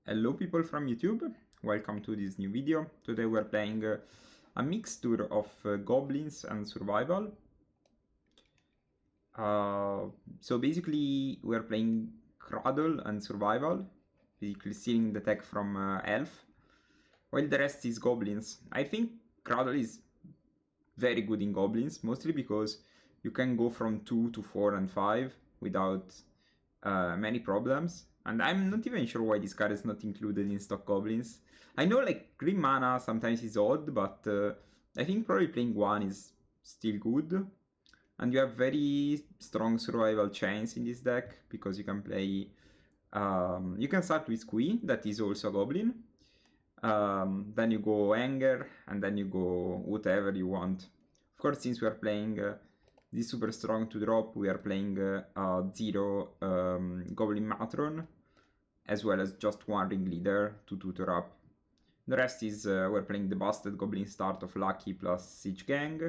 Hello people from YouTube, welcome to this new video. Today we're playing a mixture of goblins and survival. So basically we're playing Cradle and survival, basically stealing the tech from Elf, while the rest is goblins. I think Cradle is very good in goblins, mostly because you can go from 2 to 4 and 5 without many problems. And I'm not even sure why this card is not included in stock goblins. I know like green mana sometimes is odd, but I think probably playing one is still good. And you have very strong survival chains in this deck, because you can play... you can start with Queen, that is also a goblin. Then you go Anger, and then you go whatever you want. Of course, since we are playing this super strong to drop, we are playing 0 Goblin Matron, as well as just 1 Ringleader to tutor up. The rest is we're playing the busted Goblin Start of Lucky plus Siege Gang,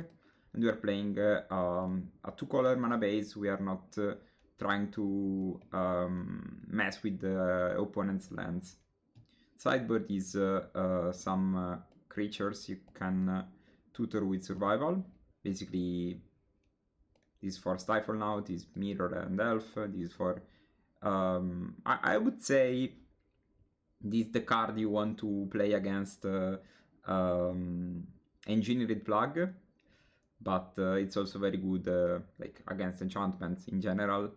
and we are playing a 2-color mana base. We are not trying to mess with the opponent's lands. Sideboard is some creatures you can tutor with survival. Basically, this is for Stifle now, this is Mirror and Elf, this is for... I would say this is the card you want to play against Engineered Plug, but it's also very good like against enchantments in general.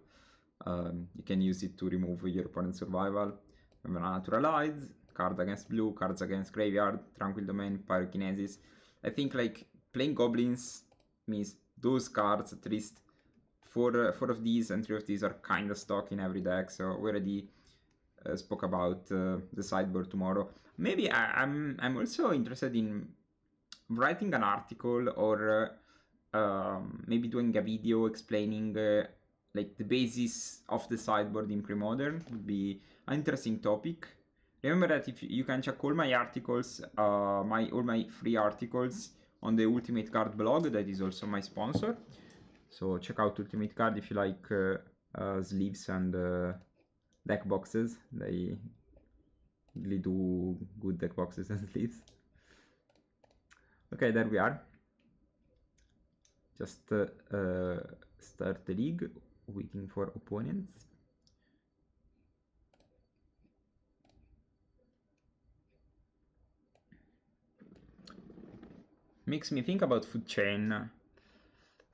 You can use it to remove your opponent's survival. Remember, Naturalize, card against blue, cards against graveyard, Tranquil Domain, Pyrokinesis. I think like playing goblins means those cards, at least four of these and 3 of these, are kind of stock in every deck. So we already spoke about the sideboard tomorrow. Maybe I'm also interested in writing an article, or maybe doing a video explaining like the basis of the sideboard in Premodern. Would be an interesting topic. Remember that if you can check all my articles, all my free articles on the Ultimate Card blog, that is also my sponsor. So check out Ultimate Card if you like sleeves and deck boxes. They really do good deck boxes and sleeves. Okay, there we are. Just start the league, waiting for opponents. Makes me think about Food Chain,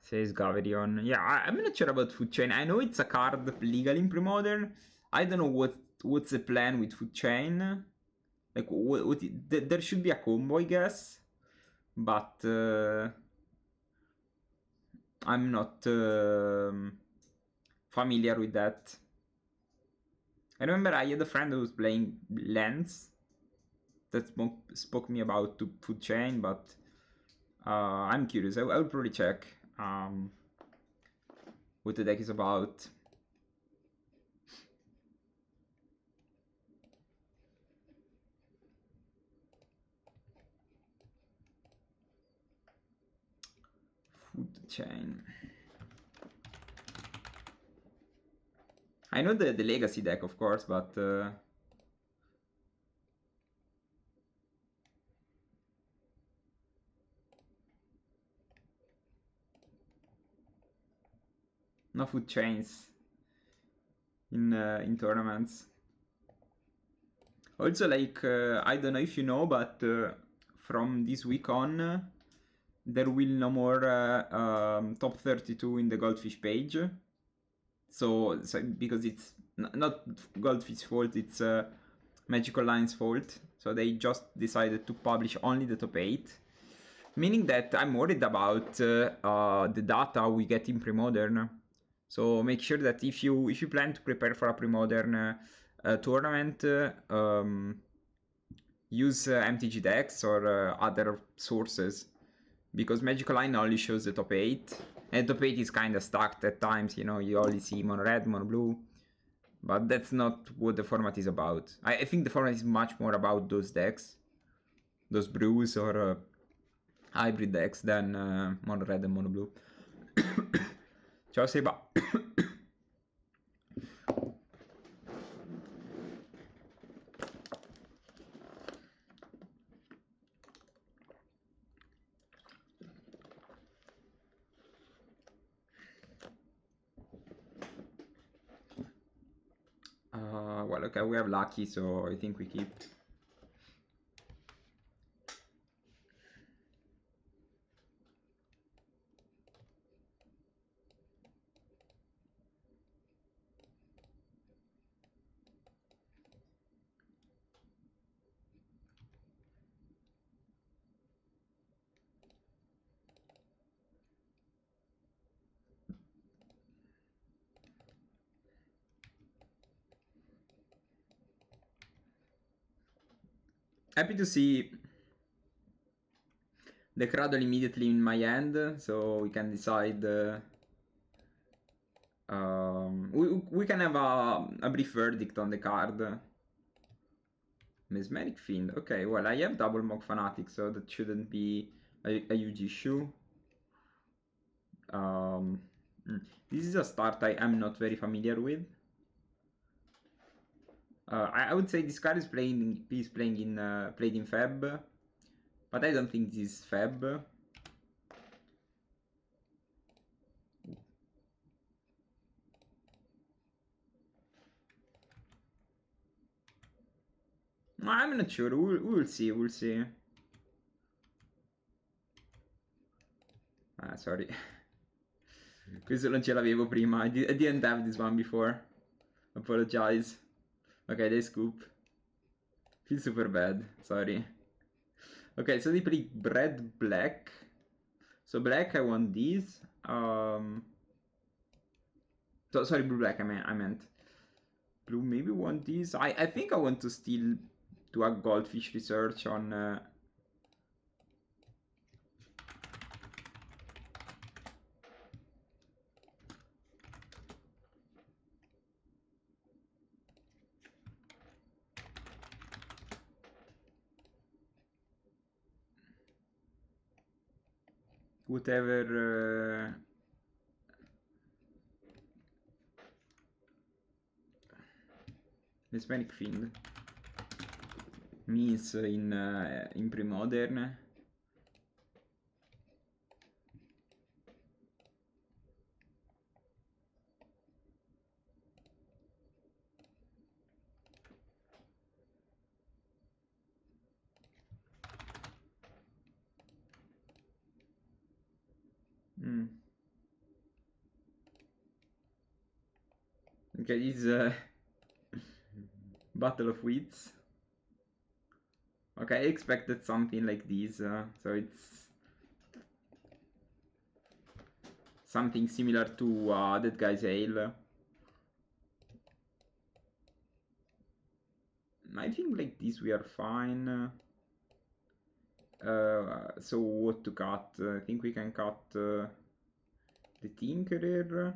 says Gaverion. Yeah, I'm not sure about Food Chain. I know it's a card legal in Premodern. I don't know what's the plan with Food Chain. Like, there should be a combo, I guess. But I'm not familiar with that. I remember I had a friend who was playing Lens that spoke me about Food Chain, but I'm curious. I will probably check what the deck is about. Food Chain. I know the Legacy deck, of course, but no Food Chains in tournaments. Also, like, I don't know if you know, but from this week on, there will no more top 32 in the Goldfish page. So because it's not Goldfish's fault, it's Magic Online's fault. So they just decided to publish only the top 8. Meaning that I'm worried about the data we get in Premodern. So make sure that if you plan to prepare for a Premodern tournament, use MTG decks or other sources, because Magic Online only shows the top 8, and top 8 is kind of stacked at times. You know, you only see Mono-Red, Mono-Blue, but that's not what the format is about. I think the format is much more about those decks, those brews or hybrid decks, than Mono-Red and Mono-Blue. Ciao Seba. Well, okay, we have lucky, so I think we keep. Happy to see the cradle immediately in my hand, so we can decide. We can have a brief verdict on the card. Mesmeric Fiend. Okay, well, I have double Mog Fanatic, so that shouldn't be a huge issue. This is a start I am not very familiar with. I would say this card is played in Feb, but I don't think this is Feb. I'm not sure. We'll see. We'll see. Ah, sorry. Questo non ce l'avevo prima. I didn't have this one before. Apologize. Okay, they scoop. Feel super bad. Sorry. Okay, so they play red black. So black, I want these. So sorry, blue black. I meant blue. Maybe want these. I think I want to steal do a goldfish research on. Whatever. Hispanic Fiend means in Premodern. Okay, this is Battle of Wits. Okay, I expected something like this, so it's something similar to that guy's ale. I think like this we are fine. So what to cut? I think we can cut the Tinkerer.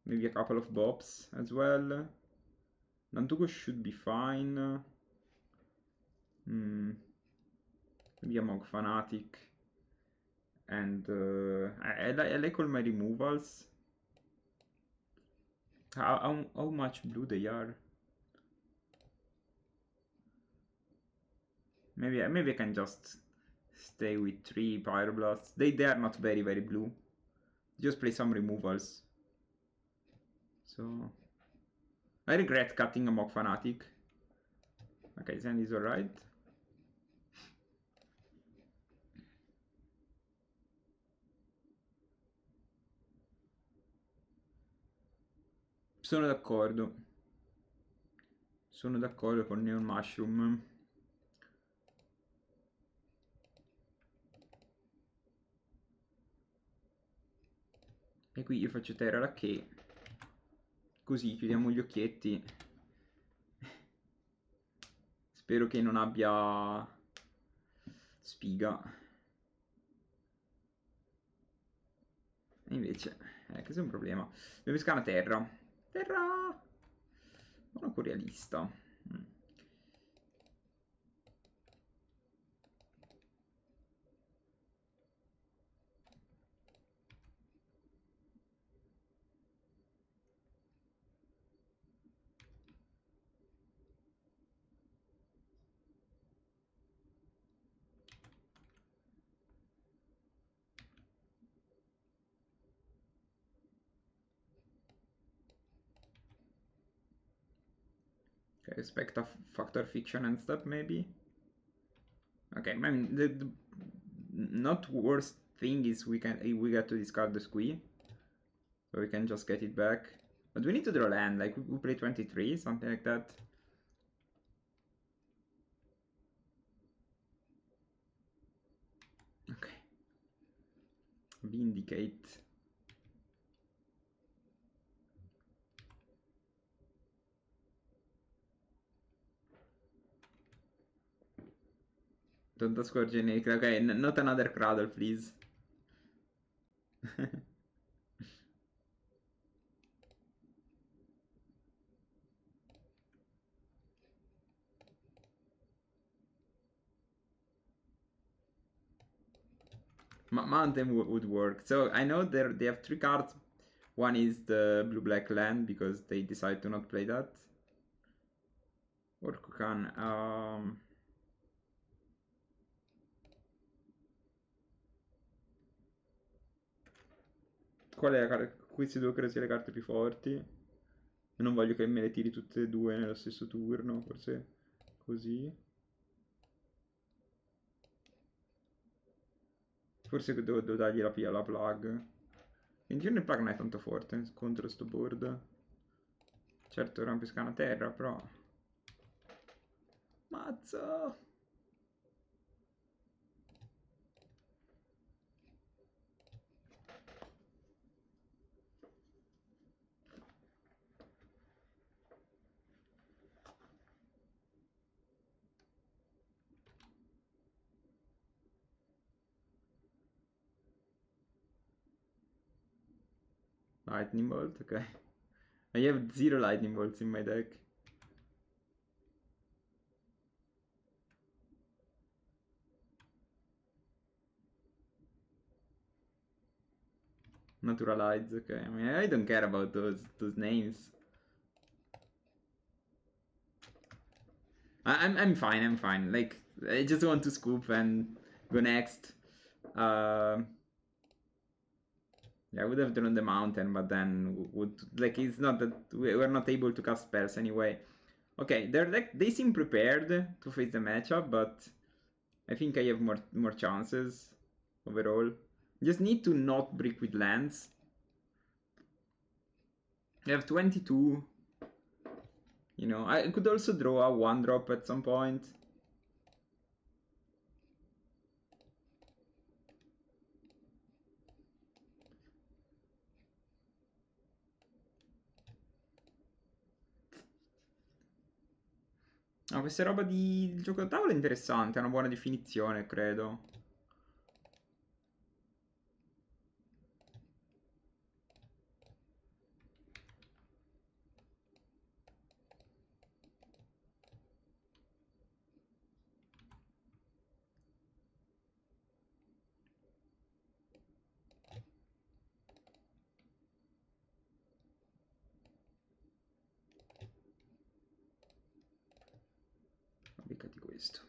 Maybe a couple of Bobs as well. Nantuko should be fine. Maybe a Mog Fanatic. And I like all my removals. How much blue they are? Maybe I can just stay with 3 Pyroblasts. They are not very blue. Just play some removals. So I regret cutting a Mog Fanatic. Okay, Zen is alright. Sono d'accordo. Sono d'accordo con Neon Mushroom. E qui io faccio terra che così chiudiamo gli occhietti. Spero che non abbia spiga. E invece, questo è un problema. Devo pescare una terra. Terra! Monaco realista. Okay, expect a factor fiction and stuff maybe. Okay, I mean the not worst thing is we get to discard the squee, so we can just get it back. But we need to draw land, like we play 23, something like that. Okay. Vindicate. Don't score generic. Okay, not another cradle, please. Mountain would work. So I know they have 3 cards. One is the blue-black land because they decide to not play that. Or Kukan. Qual è la carta? Queste due credo sia le carte più forti. E non voglio che me le tiri tutte e due nello stesso turno, forse così. Forse devo dargli la plug. In giro il plug non è tanto forte contro sto board. Certo rompisca una terra, però... Mazzo! Lightning bolt, ok. I have 0 lightning bolts in my deck. Naturalize, okay. I mean, I don't care about those names. I'm fine. Like, I just want to scoop and go next. Yeah, I would have drawn the mountain, but then would like it's not that we're not able to cast spells anyway. Okay, they seem prepared to face the matchup, but I think I have more chances overall. Just need to not brick with lands. I have 22. You know, I could also draw a 1-drop at some point. No, questa roba di gioco da tavola è interessante, è una buona definizione, credo. Beccati questo.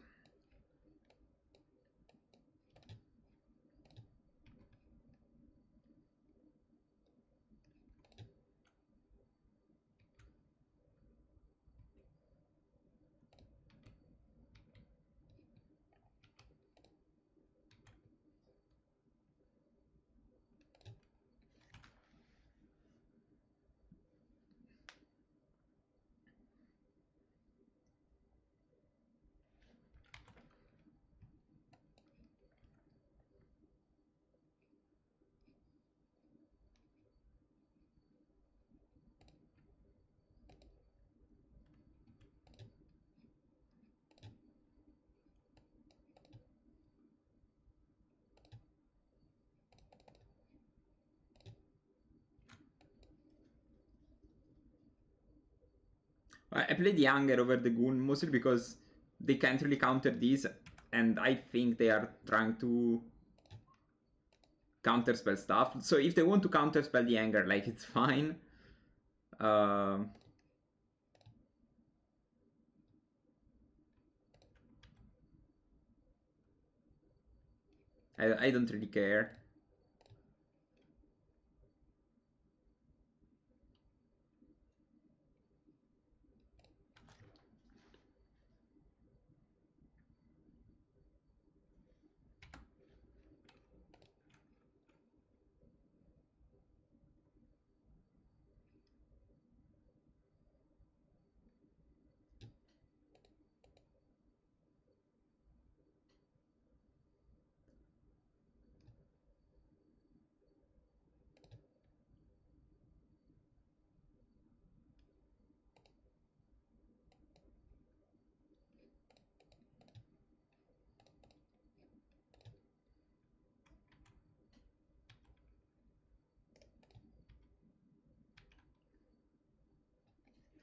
I played Younger over the Goon mostly because they can't really counter these, and I think they are trying to counterspell stuff. So if they want to counterspell the Anger, like, it's fine. I don't really care.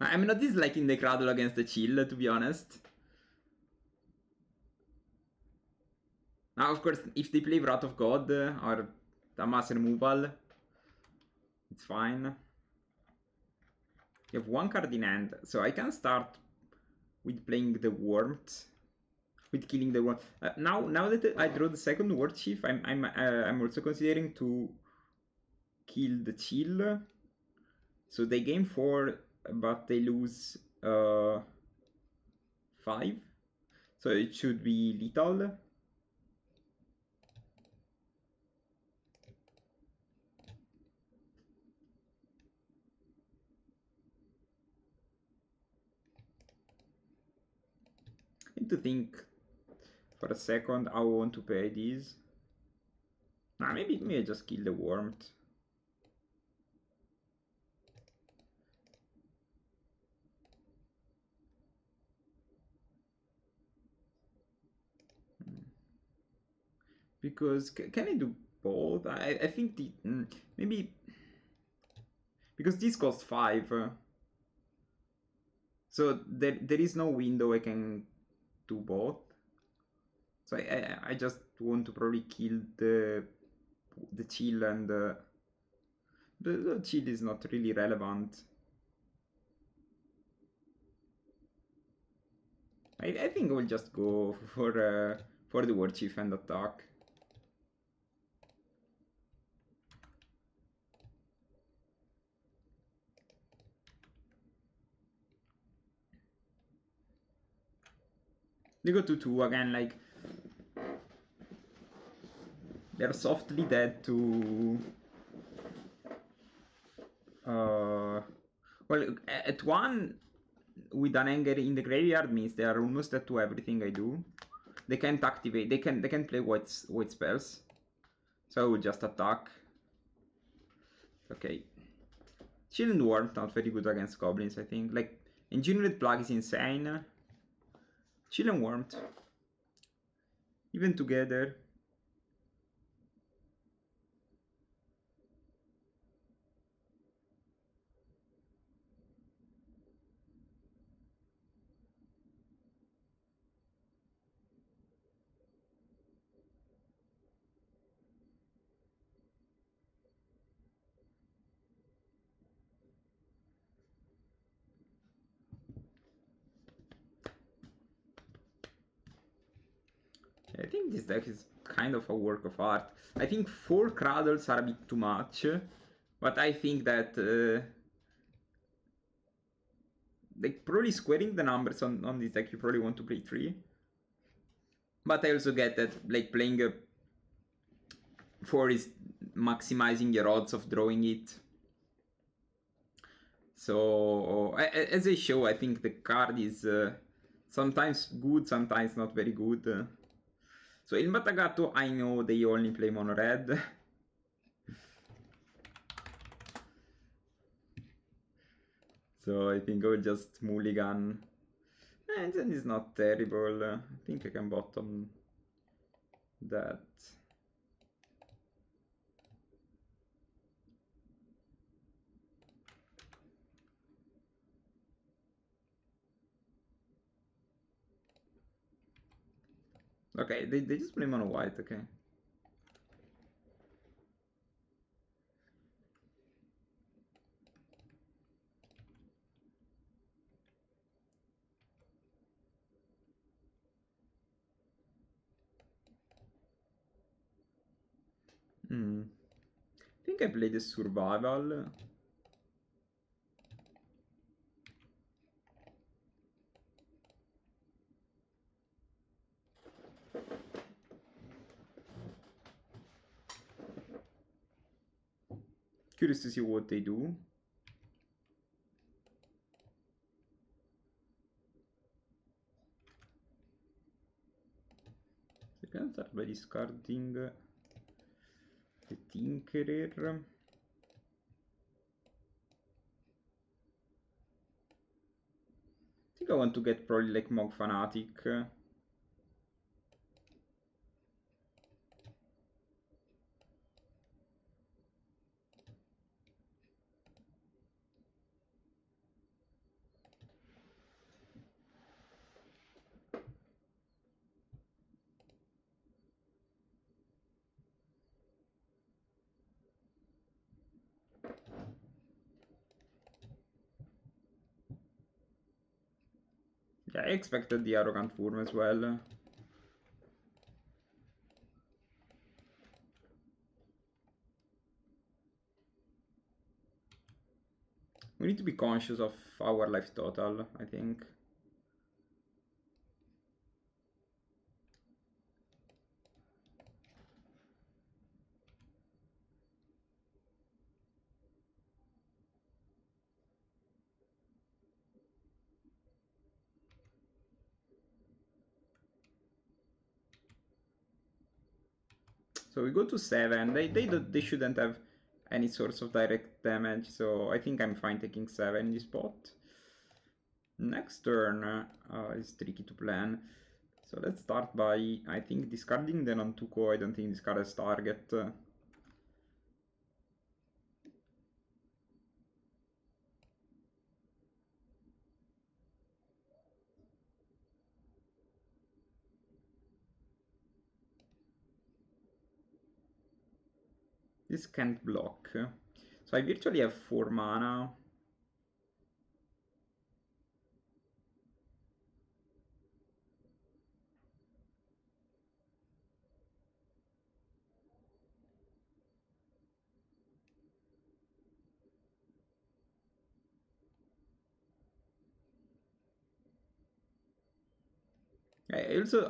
I'm not disliking the Cradle against the Chill, to be honest. Now, of course, if they play Wrath of God or the mass removal, it's fine. You have one card in hand, so I can start with playing the Warmth, with killing the Warmth. Now that I draw the second Ward Chief, I'm also considering to kill the Chill. So they gain 4, but they lose 5. So it should be lethal. I need to think for a second how I want to play these. Nah, maybe I just kill the Warmth. Because can I do both? I think the maybe because this costs 5. So there is no window I can do both. So I just want to probably kill the Chill, and the Chill is not really relevant. I think I will just go for the War Chief and attack. They go to 2 again, like they're softly dead to well, at 1 with an anger in the graveyard means they are almost dead to everything I do. They can't activate, they can play white spells. So I will just attack. Okay. Chill and Warmth not very good against goblins, I think. Like, Engineered Plug is insane. Chill and Warmth. Even together. I think this deck is kind of a work of art. I think 4 Cradles are a bit too much, but I think that like probably squaring the numbers on this deck, you probably want to play 3. But I also get that like playing a 4 is maximizing your odds of drawing it. So as I show, I think the card is sometimes good, sometimes not very good. So il Matagato, I know they only play Mono-Red. So I think I will just mulligan. And then it's not terrible. I think I can bottom that. Okay, they just play mono white, okay. I think I played the survival. Curious to see what they do. I can start by discarding the Tinkerer. I think I want to get probably like Mog Fanatic. Yeah, I expected the Arrogant Worm as well. We need to be conscious of our life total, I think. So we go to 7. They shouldn't have any source of direct damage, so I think I'm fine taking 7 in this spot. Next turn is tricky to plan. So let's start by, I think, discarding the non-2-co. I don't think this card has target. This can't block. So I virtually have 4 mana.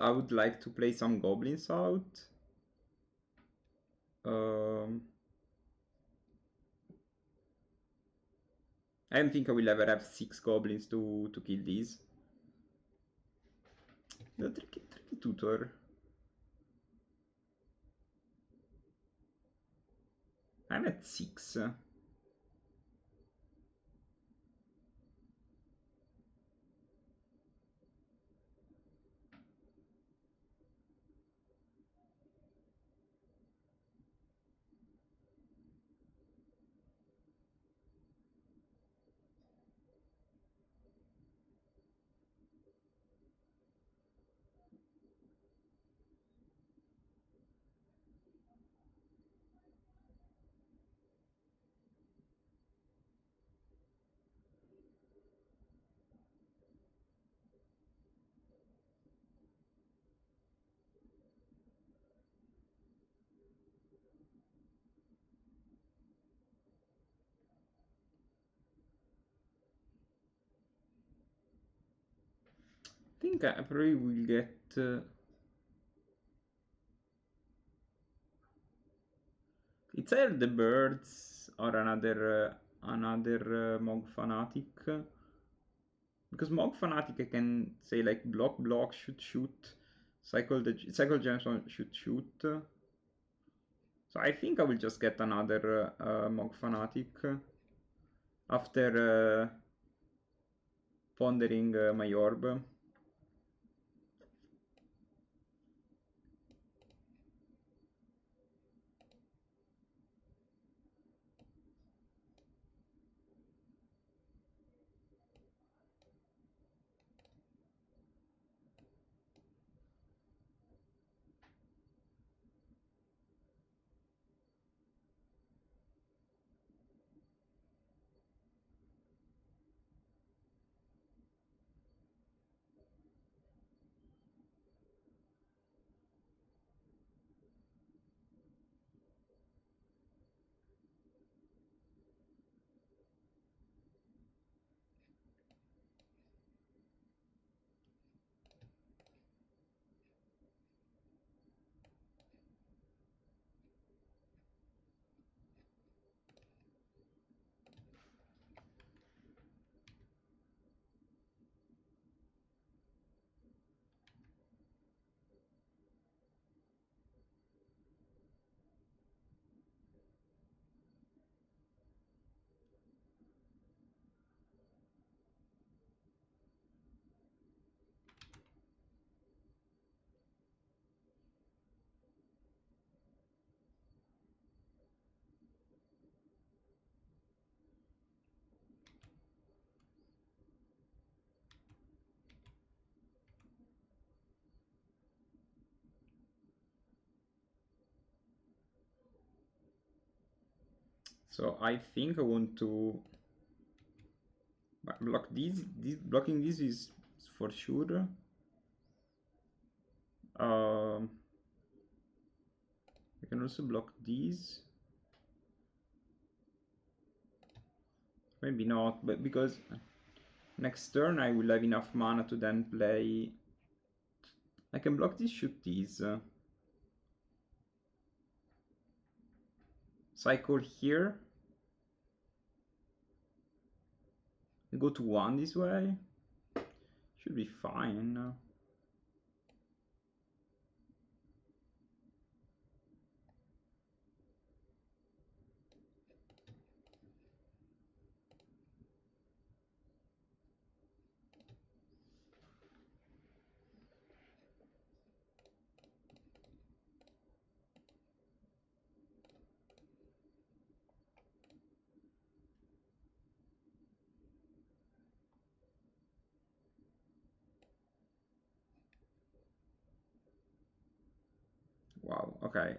I would like to play some goblins out. I don't think I will ever have 6 goblins to kill these. The tricky tutor. I'm at 6. I think I probably will get... it's either the birds or another Mog Fanatic. Because Mog Fanatic I can say like block, shoot, cycle gems on shoot. So I think I will just get another Mog Fanatic after pondering my orb. So I think I want to block these. Blocking this is for sure. I can also block these. Maybe not, but because next turn I will have enough mana to then play. I can block these, shoot these. Cycle here. Go to 1 this way. Should be fine. Wow, okay.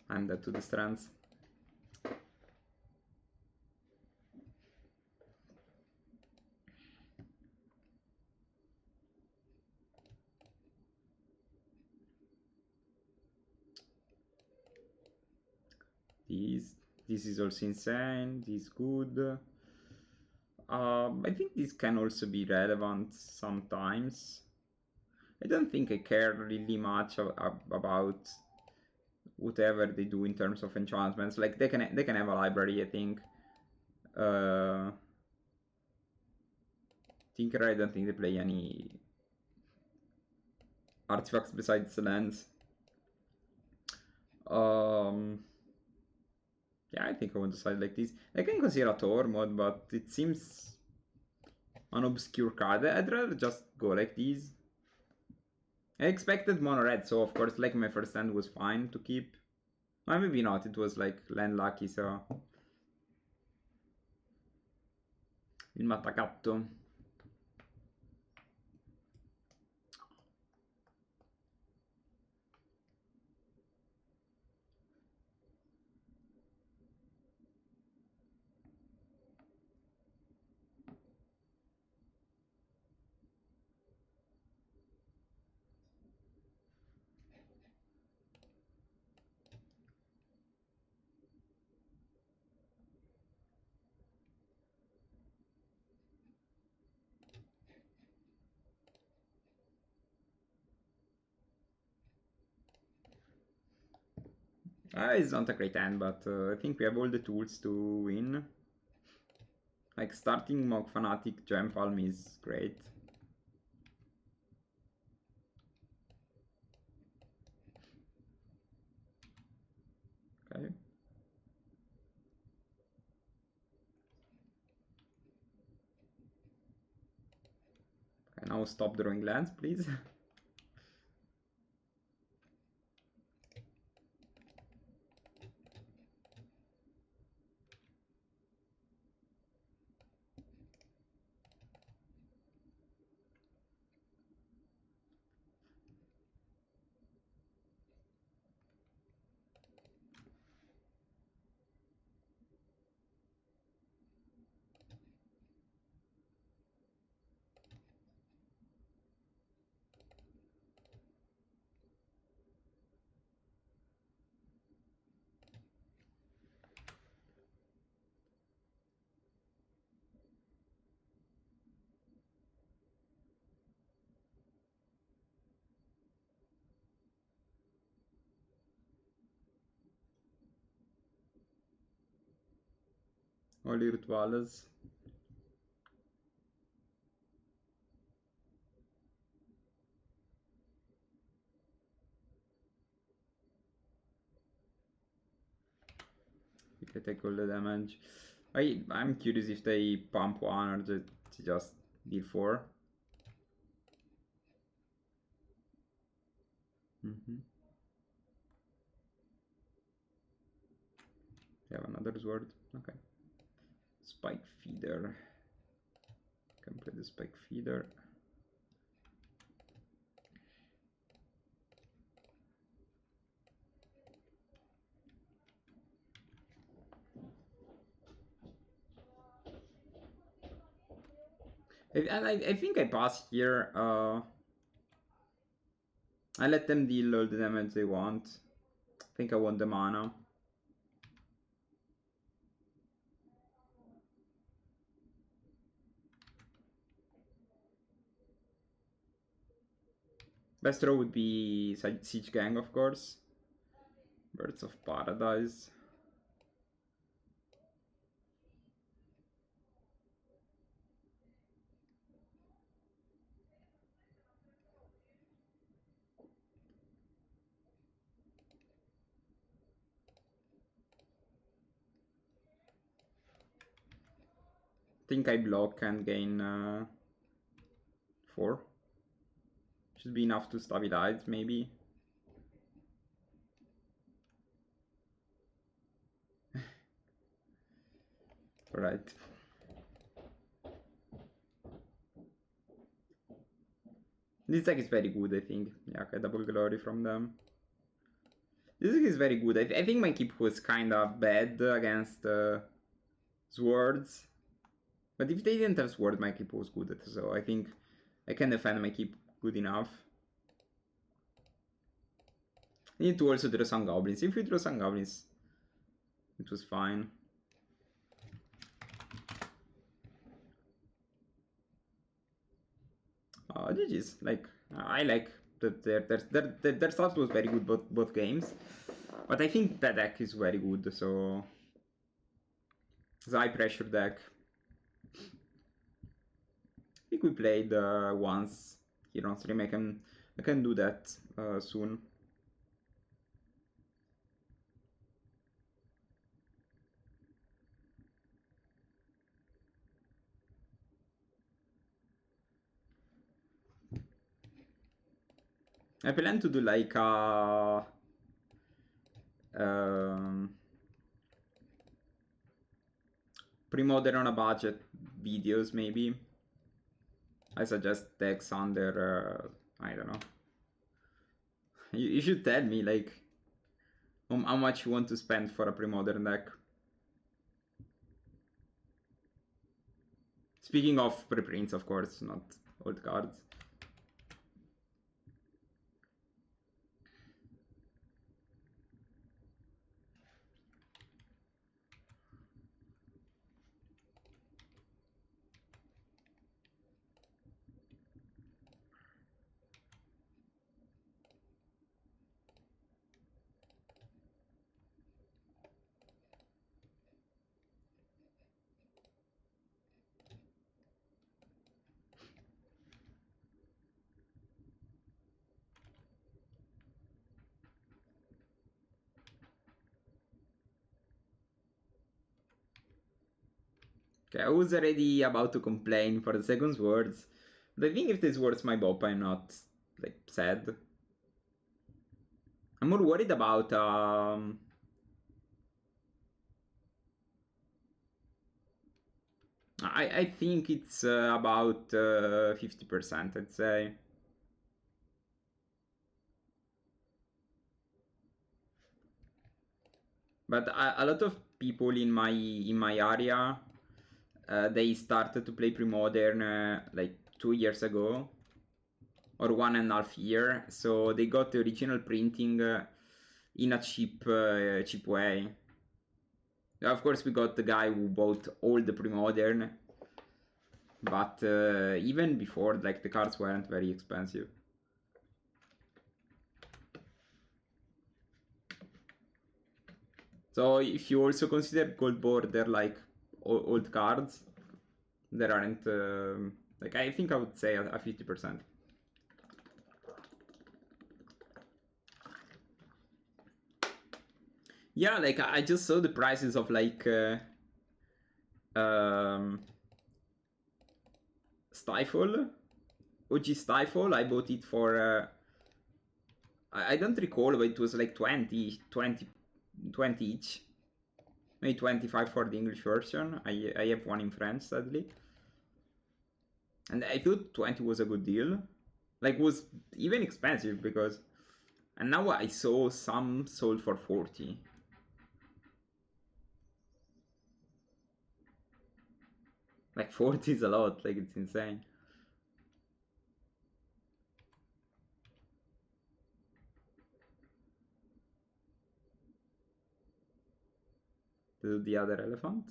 I'm dead to the strands. This is also insane. This is good. I think this can also be relevant sometimes. I don't think I care really much about whatever they do in terms of enchantments. Like they can have a library, I think. Tinkerer, I don't think they play any artifacts besides lands. Yeah, I think I want to side like this. I can consider a Tor mod, but it seems an obscure card. I'd rather just go like this. I expected Mono-Red, so of course like my first hand was fine to keep. Well, maybe not, it was like land lucky, so... Il mattacatto. It's not a great hand, but I think we have all the tools to win. Like starting Monk Fanatic Gem Palm is great. Okay. Okay, now stop drawing lands, please. Holy Rituals. You can take all the damage. I'm curious if they pump one or just deal 4. They have another sword. Okay. Spike Feeder. Can play the Spike Feeder. I think I pass here. I let them deal all the damage they want. I think I want the mana. Best draw would be Siege Gang, of course. Birds of Paradise. I think I block and gain 4. Should be enough to stabilize, maybe. Alright. This deck is very good, I think. Yeah, okay, double glory from them. This deck is very good. I think my keep was kinda bad against swords. But if they didn't have sword, my keep was good. So I think I can defend my keep good enough. I need to also draw some goblins. If we draw some goblins, it was fine. GG's. Like, I like that their stuff was very good both games. But I think that deck is very good, so it's a high pressure deck. I think we played once here on stream. I can do that soon. I plan to do like Premodern on a budget videos, maybe. I suggest decks under I don't know. You should tell me like how much you want to spend for a Premodern deck. Speaking of preprints, of course, not old cards. Okay, I was already about to complain for the second words, but I think if this words my bop, I'm not like sad. I'm more worried about I think it's about 50%, I'd say. But a lot of people in my area, they started to play Premodern like 2 years ago, or 1.5 years. So they got the original printing in a cheap way. Of course, we got the guy who bought all the Premodern, but even before, like, the cards weren't very expensive. So if you also consider gold border like old cards, there aren't like, I think I would say a 50%. Yeah, like I just saw the prices of like Stifle, OG Stifle. I bought it for I don't recall, but it was like 20 each. Maybe 25 for the English version. I have one in French, sadly. And I thought 20 was a good deal. Like, was even expensive because... And now I saw some sold for 40. Like 40 is a lot, like it's insane. To do the other elephant.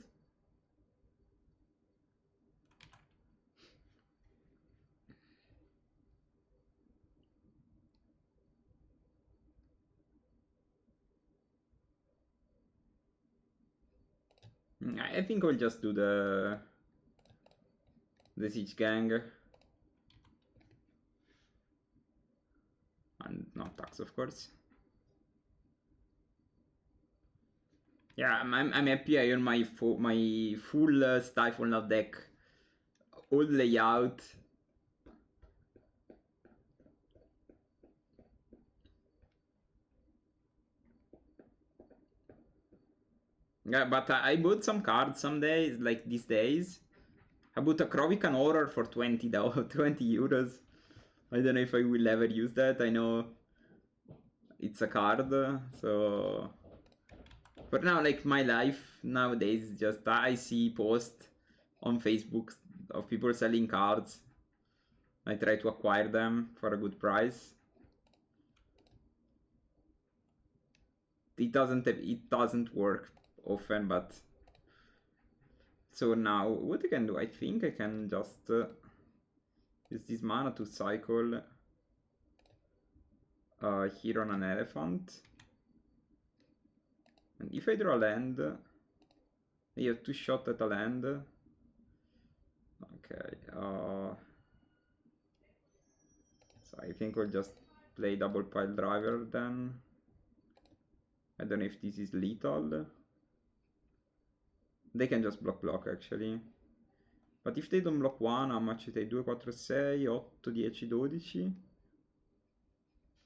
I think I'll just do the siege gang. And not tax, of course. Yeah, I'm happy I own my full Stifle Now deck. Old layout. Yeah, but I bought some cards some days, like these days. I bought a Krovikan Horror for 20 euros. I don't know if I will ever use that. I know it's a card, so for now, like my life nowadays is just I see posts on Facebook of people selling cards. I try to acquire them for a good price. It doesn't work often, but so now what I can do, I think I can just use this mana to cycle here on an elephant, and if I draw a land, I have 2 shots at a land. Okay, so I think I'll just play double pile driver then. I don't know if this is lethal. They can just block actually. But if they don't block one, how much they? 2, 4, 6, 8, 10, 12,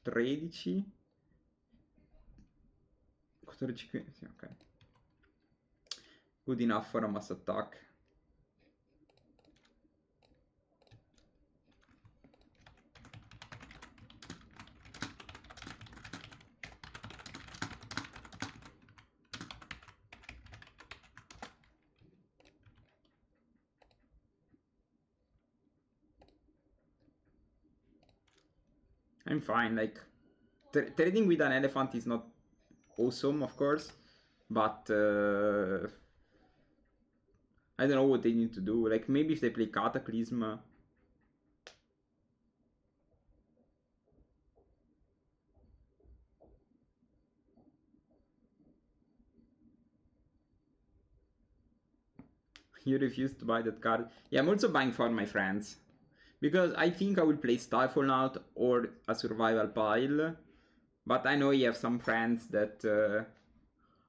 13, 14, 15, ok. Good enough for a mass attack. I'm fine, like, trading with an elephant is not awesome, of course, but I don't know what they need to do, like, maybe if they play Cataclysm. You refuse to buy that card. Yeah, I'm also buying for my friends. Because I think I will play Stifle Out or a survival pile. But I know you have some friends that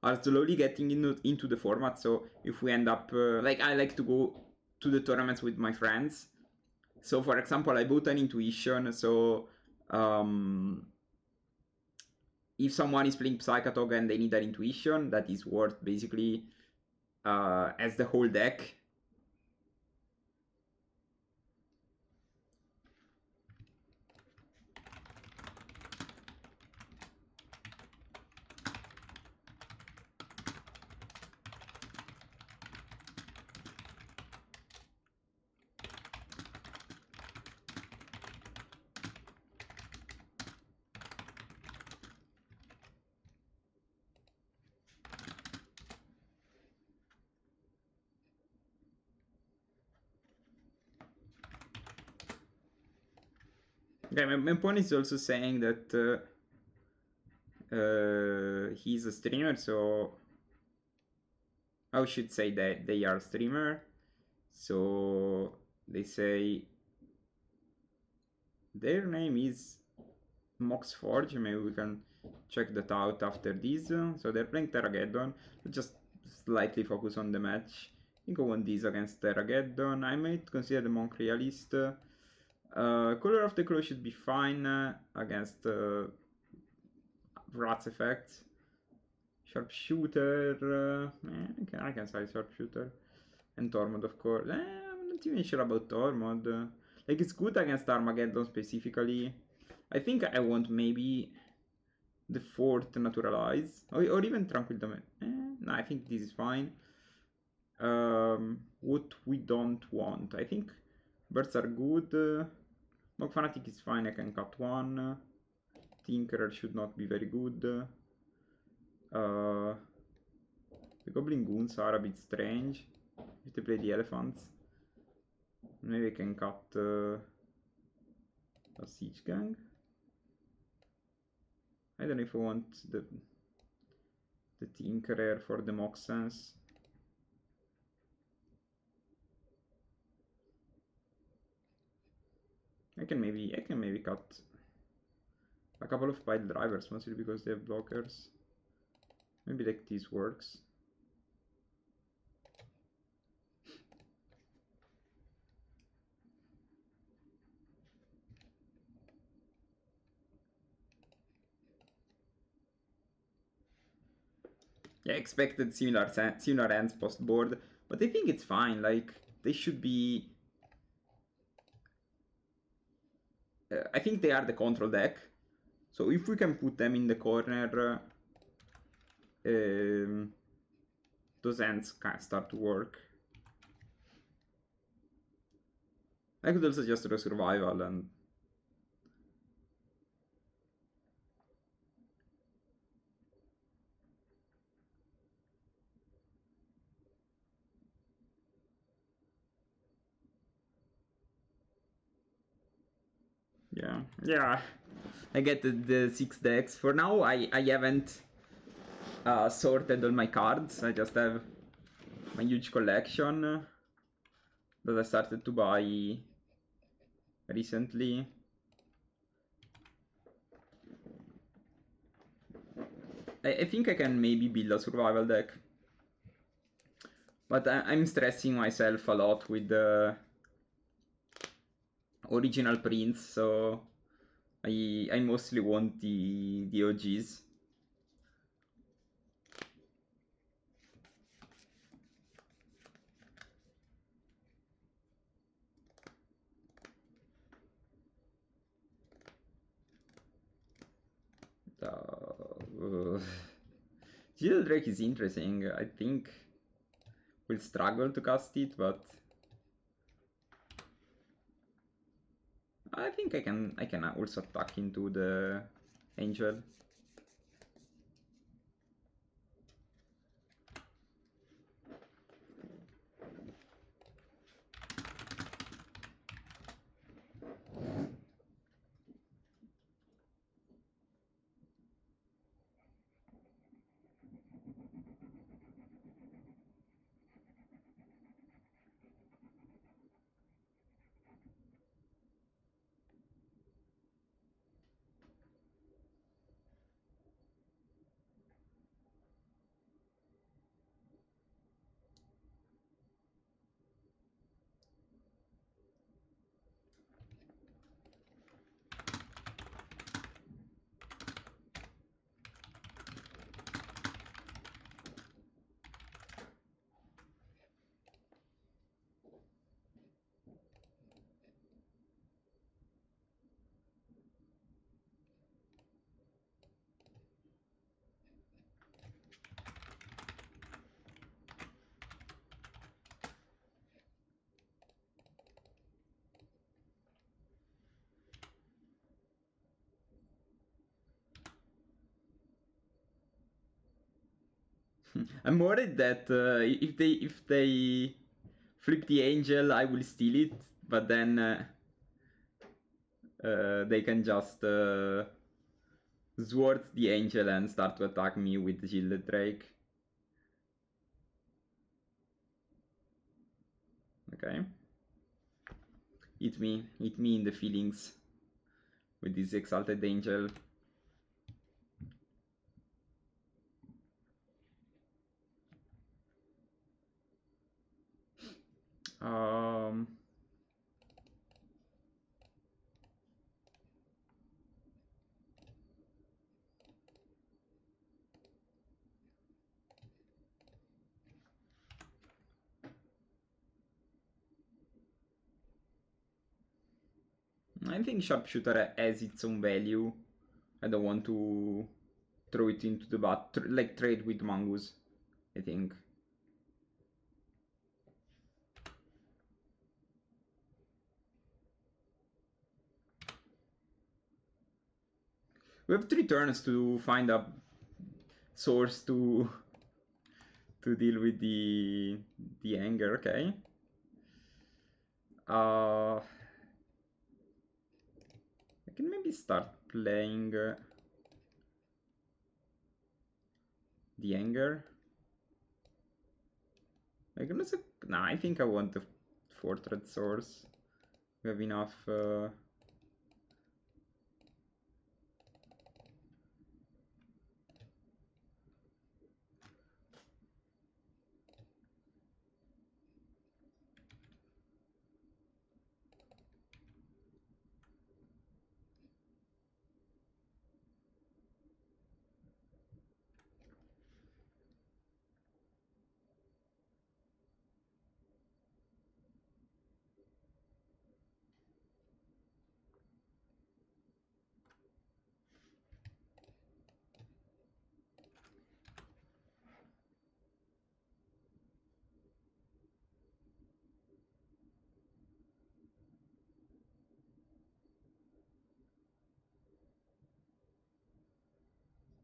are slowly getting into the format. So if we end up, like I like to go to the tournaments with my friends. So for example, I bought an intuition. So if someone is playing Psychotog and they need an intuition, that is worth basically as the whole deck. Okay, my opponent is also saying that he's a streamer, so I should say that they are a streamer. So they say their name is Moxforge. Maybe we can check that out after this. So they're playing Terrageddon. Just slightly focus on the match. I think I won this against Terrageddon. I might consider the Monk Realist. Color of the Claw should be fine against Rats effects. Sharpshooter. I can say Sharpshooter. And Tormod, of course. I'm not even sure about Tormod. Like, it's good against Armageddon specifically. I think I want maybe the 4th Naturalize. Or even Tranquil Domain. No, I think this is fine. What we don't want. I think birds are good. Mog Fanatic is fine, I can cut one. Tinkerer should not be very good. The Goblin Goons are a bit strange if they play the elephants. Maybe I can cut a Siege Gang. I don't know if I want the Tinkerer for the Mock Sense. I can maybe cut a couple of pile drivers, mostly because they have blockers. Maybe like this works. Yeah, expected similar ends post board, but I think it's fine. Like they should be. I think they are the control deck, so if we can put them in the corner, those ends can start to work. I could also just draw survival and. Yeah, I get the 6 decks. For now, I haven't sorted all my cards. I just have my huge collection that I started to buy recently. I think I can maybe build a survival deck. But I'm stressing myself a lot with the original prints, so I mostly want the OGs. Gilded Drake is interesting. I think we'll struggle to cast it, but I think I can also attack into the Angel. I'm worried that if they flip the Angel, I will steal it, but then they can just thwart the Angel and start to attack me with Gilded Drake. Okay. Hit me in the feelings with this Exalted Angel. I think Sharpshooter has its own value. I don't want to throw it into the like trade with Mongoose, I think. We have 3 turns to find a source to deal with the anger, okay? I can maybe start playing the anger. I can also... Nah, I think I want the 4-thread source. We have enough...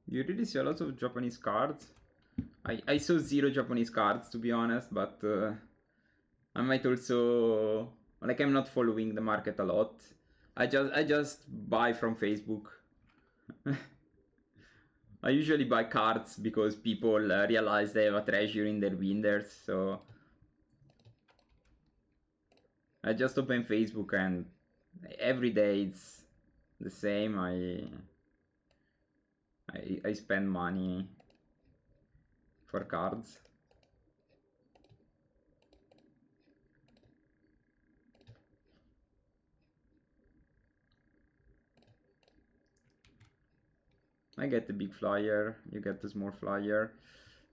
You really see a lot of Japanese cards. I saw 0 Japanese cards, to be honest, but I might also... Like, I'm not following the market a lot. I just buy from Facebook. I usually buy cards because people realize they have a treasure in their binders, so... I just open Facebook and every day it's the same. I spend money for cards. I get the big flyer, you get the small flyer.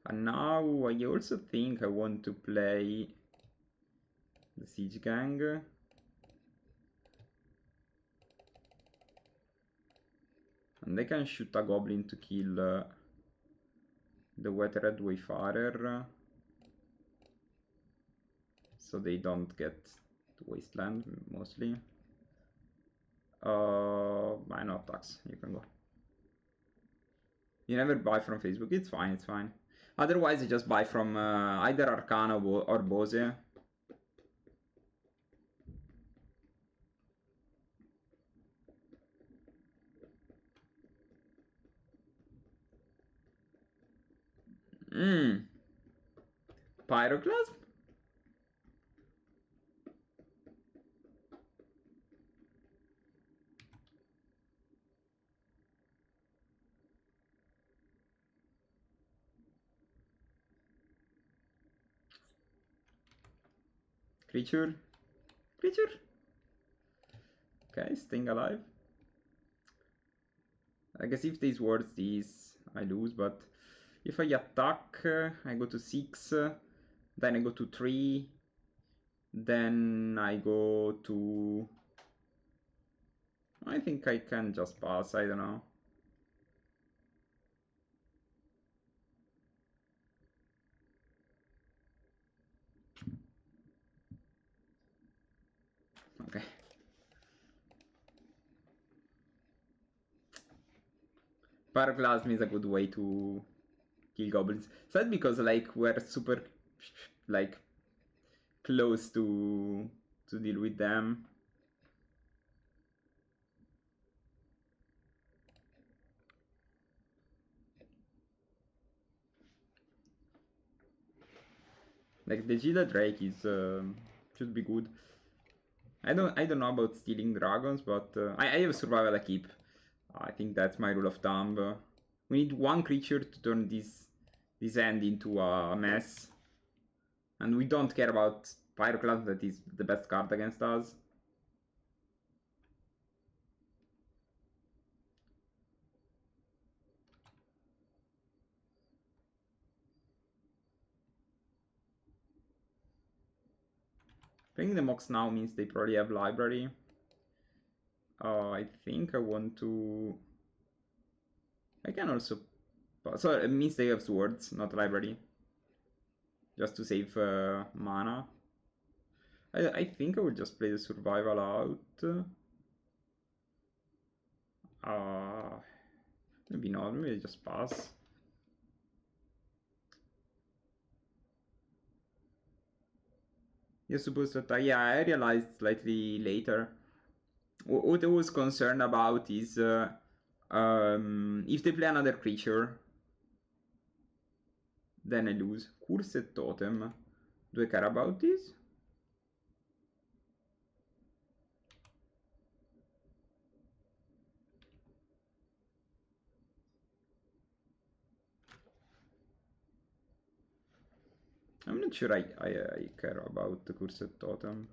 And now I also think I want to play the Siege Gang. And they can shoot a goblin to kill the Wet Red Wayfarer. So they don't get the Wasteland, mostly. I know, tax, you can go. You never buy from Facebook, it's fine, it's fine. Otherwise, you just buy from either Arcana or Bose. Pyroclasm? Creature? Creature? Okay, staying alive. I guess if these words these, I lose, but if I attack, I go to 6, then I go to 3, then I go to... I think I can just pass, I don't know. Okay. Pyroclasm is a good way to kill goblins. Sad because like we're super like close to deal with them. Like the Gila Drake is should be good. I don't know about stealing dragons, but I have a survival I keep. I think that's my rule of thumb. We need one creature to turn this end into a mess. And we don't care about Pyroclasm, that is the best card against us. Playing the Mox now means they probably have library. I think I want to... I can also... So it means they have swords, not library. Just to save mana. I think I will just play the survival out. Maybe not, maybe I just pass. You're supposed to attack. Yeah, I realized slightly later. What I was concerned about is if they play another creature, then I lose. Cursed Totem. Do I care about this? I'm not sure I care about the Cursed Totem.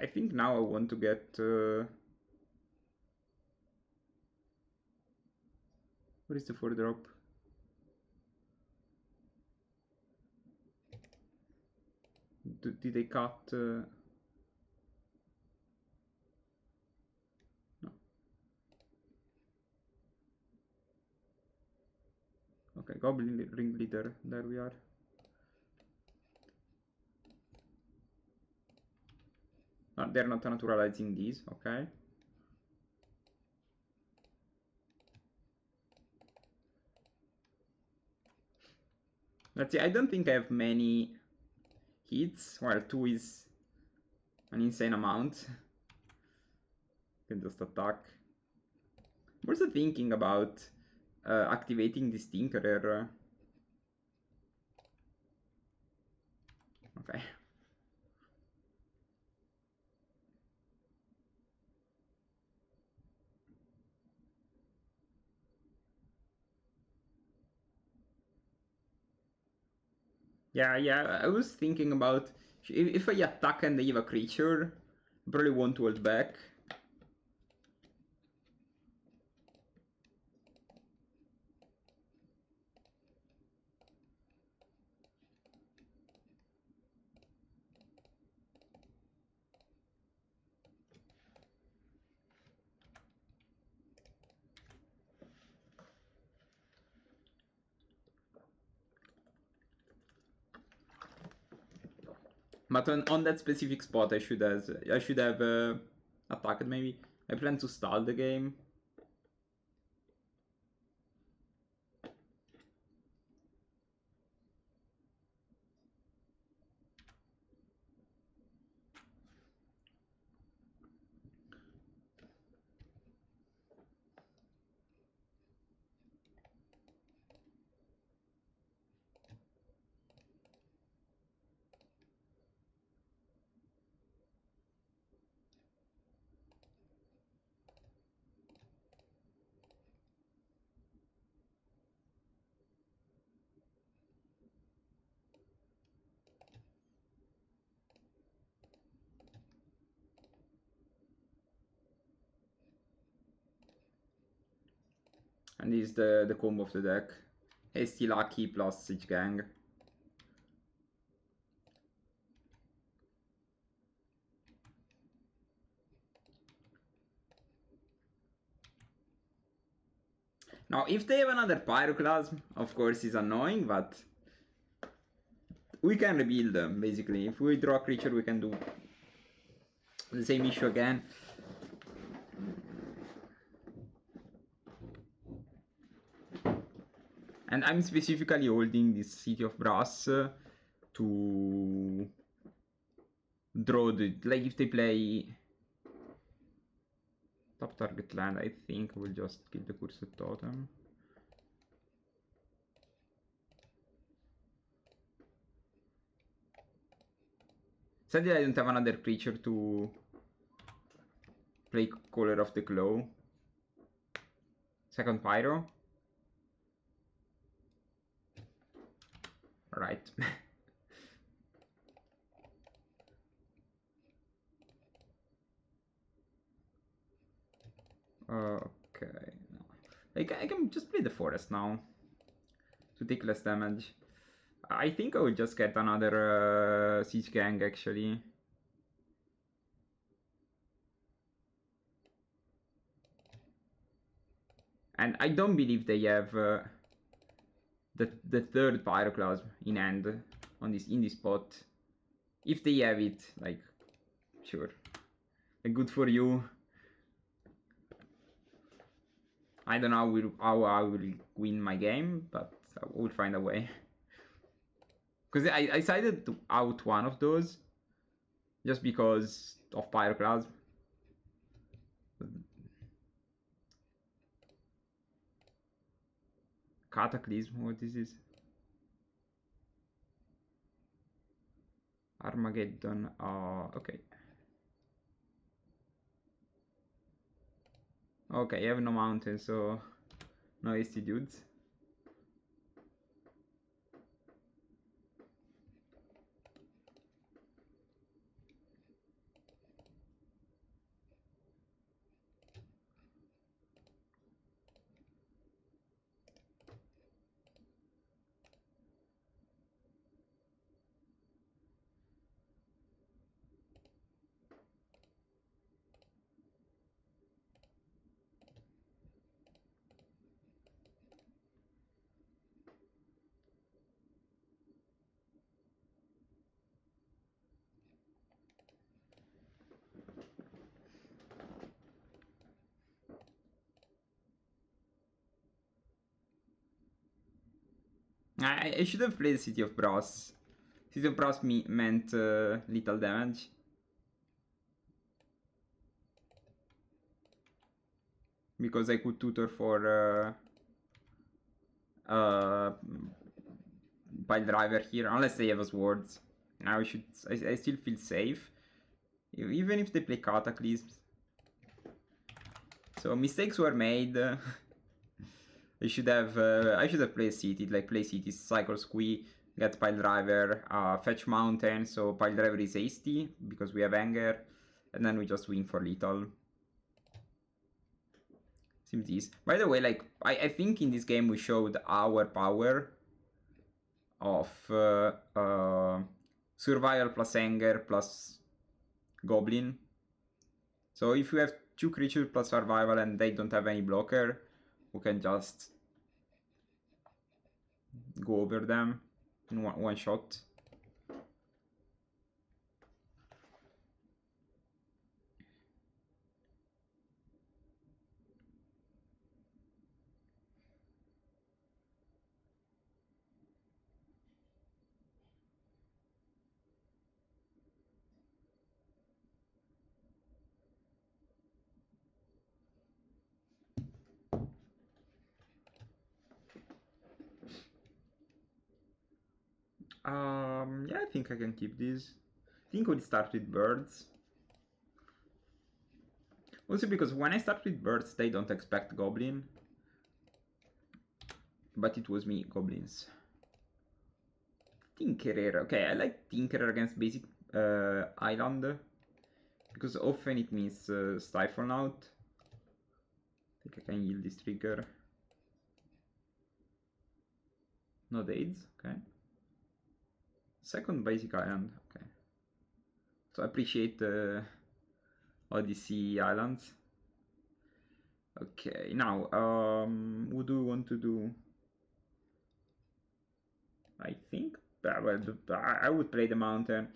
I think now I want to get... what is the 4-drop? Did they cut... No. Okay, Goblin Ringleader, there we are. They're not naturalizing these, okay. Let's see, I don't think I have many hits. Well, 2 is an insane amount. Can just attack. I'm also thinking about activating this Tinkerer. Okay. Yeah, I was thinking about if I attack and they have a creature, I probably want to hold back. But on that specific spot, I should have attacked maybe. I plan to stall the game. And this is the combo of the deck. Hasty Lucky plus Siege Gang. Now, if they have another Pyroclasm, of course it's annoying, but we can rebuild them, basically. If we draw a creature, we can do the same issue again. And I'm specifically holding this City of Brass to draw the... like, if they play top target land, I think I will just kill the Cursed Totem. Sadly, I don't have another creature to play Caller of the Claw. Second Pyro. Right. Okay. I can just play the Forest now to take less damage. I think I will just get another Siege Gang actually. And I don't believe they have the third Pyroclasm in hand on in this spot. If they have it, like, sure, good for you. I don't know how I will win my game, but I will find a way. Because I decided to out one of those just because of Pyroclasm. Cataclysm, what is this? Armageddon, okay. Okay, I have no mountain, so no hasty dudes. I should have played City of Brass. City of Brass meant little damage. Because I could tutor for pile driver here, unless they have swords. Now I still feel safe, even if they play cataclysms. So mistakes were made. I should have played city, like play city, cycle squee, get pile driver, fetch mountain. So pile driver is hasty because we have anger, and then we just win for little. Seems easy. By the way, like I think in this game we showed our power of survival plus anger plus goblin. So if you have 2 creatures plus survival and they don't have any blocker, we can just go over them in one shot. Yeah, I think I can keep this. I think we'll start with birds. Also because when I start with birds, they don't expect goblin. But it was me, goblins. Tinkerer. Okay, I like Tinkerer against basic island. Because often it means stifle out. I think I can yield this trigger. No aids, okay. Second basic island, okay. So I appreciate Odyssey Islands. Okay, now, what do we want to do? I think, well, I would play the mountain.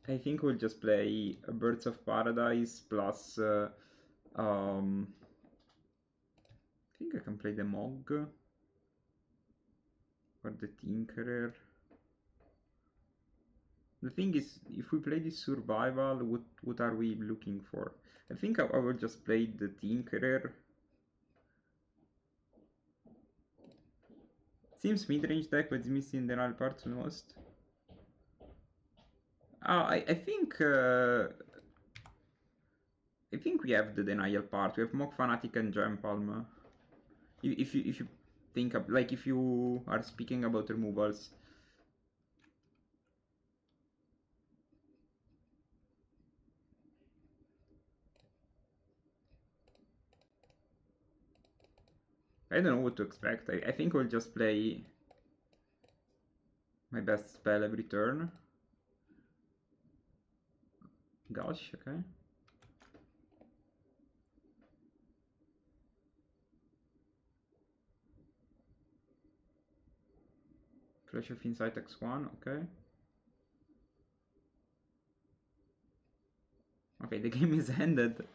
I think we'll just play Birds of Paradise plus, I think I can play the Mog or the Tinkerer. The thing is, if we play this survival, what are we looking for? I think I will just play the Tinkerer. Seems mid-range deck, but it's missing the null parts most. I think we have the denial part. We have Mock Fanatic and Gem Palm. If you think of, like, if you are speaking about removals. I don't know what to expect. I think we'll just play my best spell every turn. Gosh, okay. Flash of Insight X1, okay. Okay, the game is ended.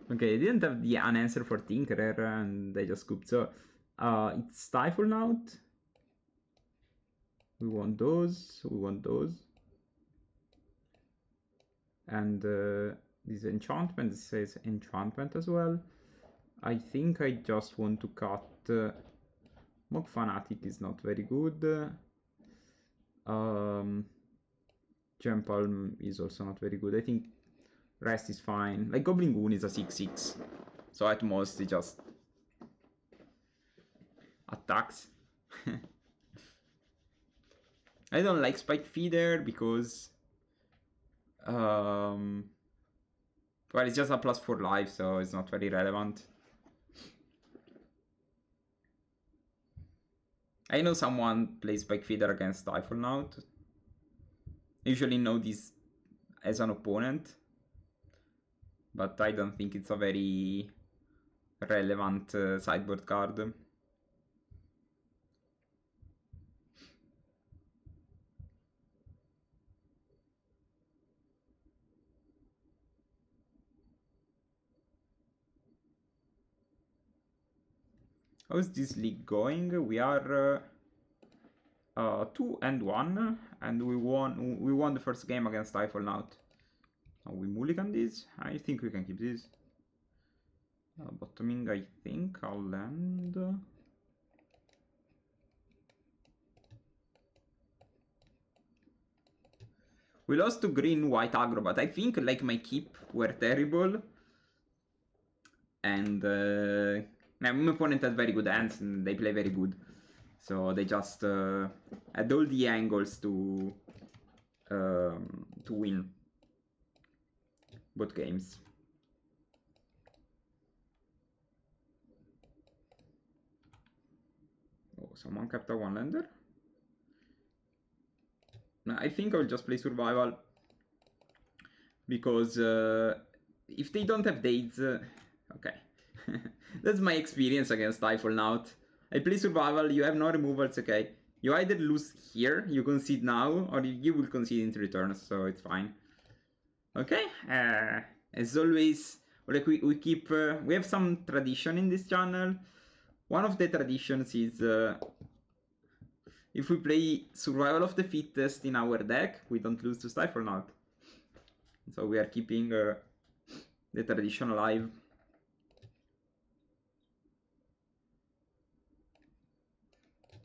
Okay, I didn't have an answer for Tinkerer and I just scooped, so it's Stifle now. We want those, And this enchantment says enchantment as well. I think I just want to cut. Mog Fanatic is not very good. Gem Palm is also not very good. I think rest is fine. Like Goblin Goon is a 6/6, so at most it just attacks. I don't like Spike Feeder because well, it's just a +4 life, so it's not very relevant. I know someone plays Spike Feeder against Stifle now. I usually know this as an opponent, but I don't think it's a very relevant sideboard card. How's this league going? We are 2-1, and we won the first game against Stifle now. Now we mulligan this. I think we can keep this. Bottoming, I think I'll land. We lost to green white aggro, but I think like my keep were terrible. And my opponent has very good hands and they play very good. So they just had all the angles to win both games. Oh, someone kept a one-lander. I think I'll just play survival because if they don't have dates, okay. That's my experience against Stifle now. I play survival, you have no removals, okay. You either lose here, you concede now, or you will concede into returns, so it's fine. Okay, as always, like we keep, we have some tradition in this channel. One of the traditions is if we play Survival of the Fittest in our deck, we don't lose to Stifle now. So we are keeping the tradition alive.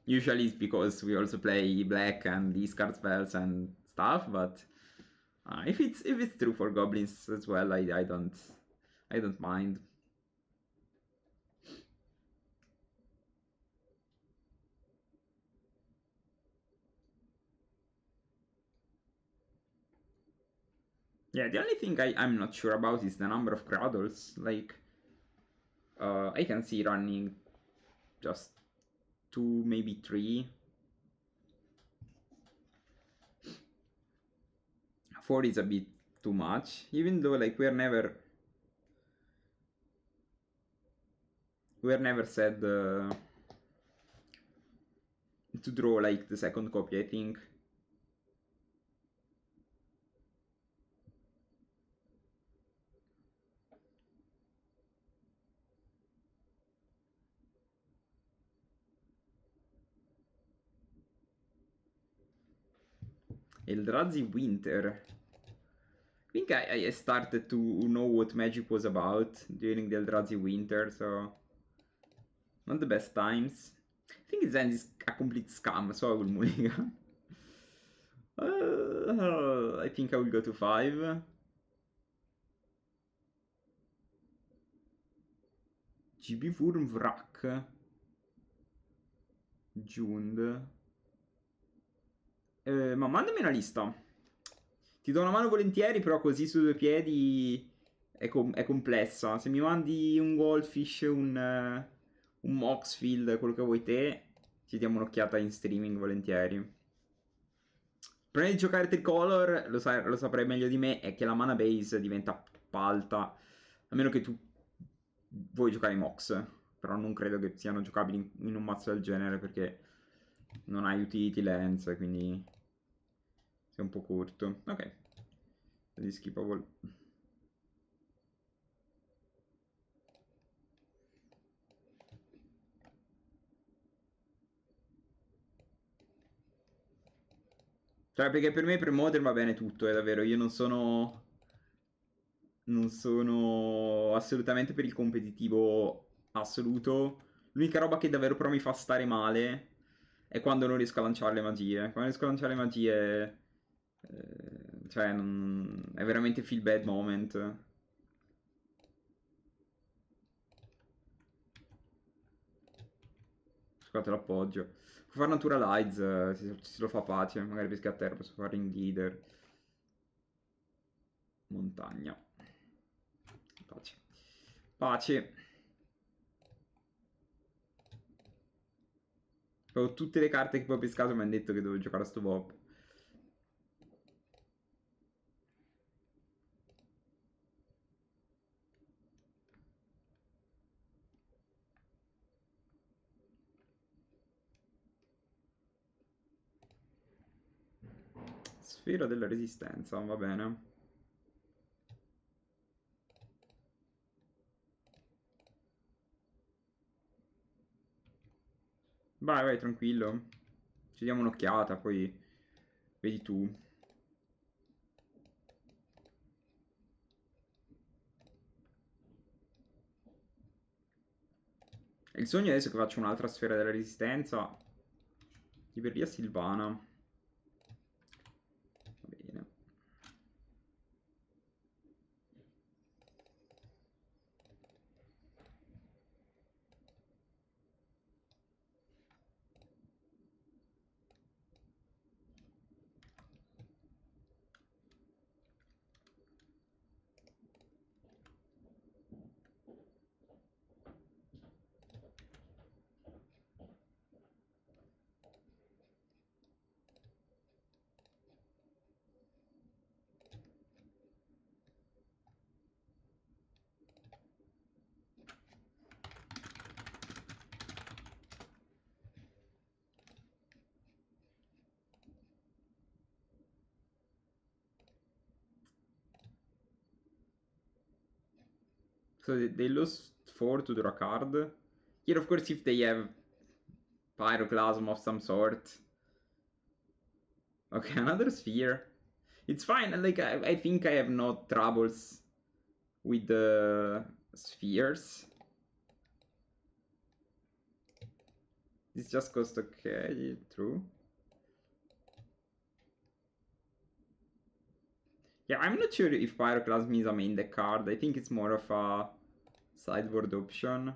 Usually it's because we also play black and discard spells and stuff, but if it's true for goblins as well, I don't mind. Yeah, the only thing I'm not sure about is the number of Cradles. Like, I can see running just 2, maybe 3. 4 is a bit too much, even though like we're never said to draw like the second copy, I think. Eldrazi Winter. I think I started to know what Magic was about during the Eldrazi Winter, so not the best times. I think its end is a complete scam, so I will mulligan. I think I will go to 5. GB Wurm Wrack. Jund. Ma mandami una lista. Ti do una mano volentieri, però così su 2 piedi è complessa. Se mi mandi un Goldfish, un Moxfield, quello che vuoi te, ci diamo un'occhiata in streaming volentieri. Prima di giocare Tricolor, lo saprai meglio di me, è che la mana base diventa alta. A meno che tu vuoi giocare Mox. Però non credo che siano giocabili in un mazzo del genere, perché non hai utility lens, quindi sei un po' corto. Ok, quindi skippable. Cioè, perché per me Premodern va bene tutto, è davvero. Io non sono assolutamente per il competitivo assoluto. L'unica roba che davvero però mi fa stare male è quando non riesco a lanciare le magie. Quando riesco a lanciare le magie, cioè, è veramente feel bad moment. Scusate l'appoggio. Può fare Naturalize, se lo fa pace. Magari pesca a terra, posso fare Ring Leader. Montagna. Pace. Pace. Avevo tutte le carte che poi ho pescato mi hanno detto che dovevo giocare a sto Bob. Sfera della resistenza, va bene. Vai, vai, tranquillo. Ci diamo un'occhiata, poi vedi tu. Il sogno adesso è che faccio un'altra sfera della resistenza. Libreria Silvana. Va bene. So they lost 4 to draw a card. Here, of course, if they have Pyroclasm of some sort. Okay, another sphere. It's fine, like, I think I have no troubles with the spheres. This just cost okay, true. Yeah, I'm not sure if Pyroclasm is a main deck card. I think it's more of a sideboard option.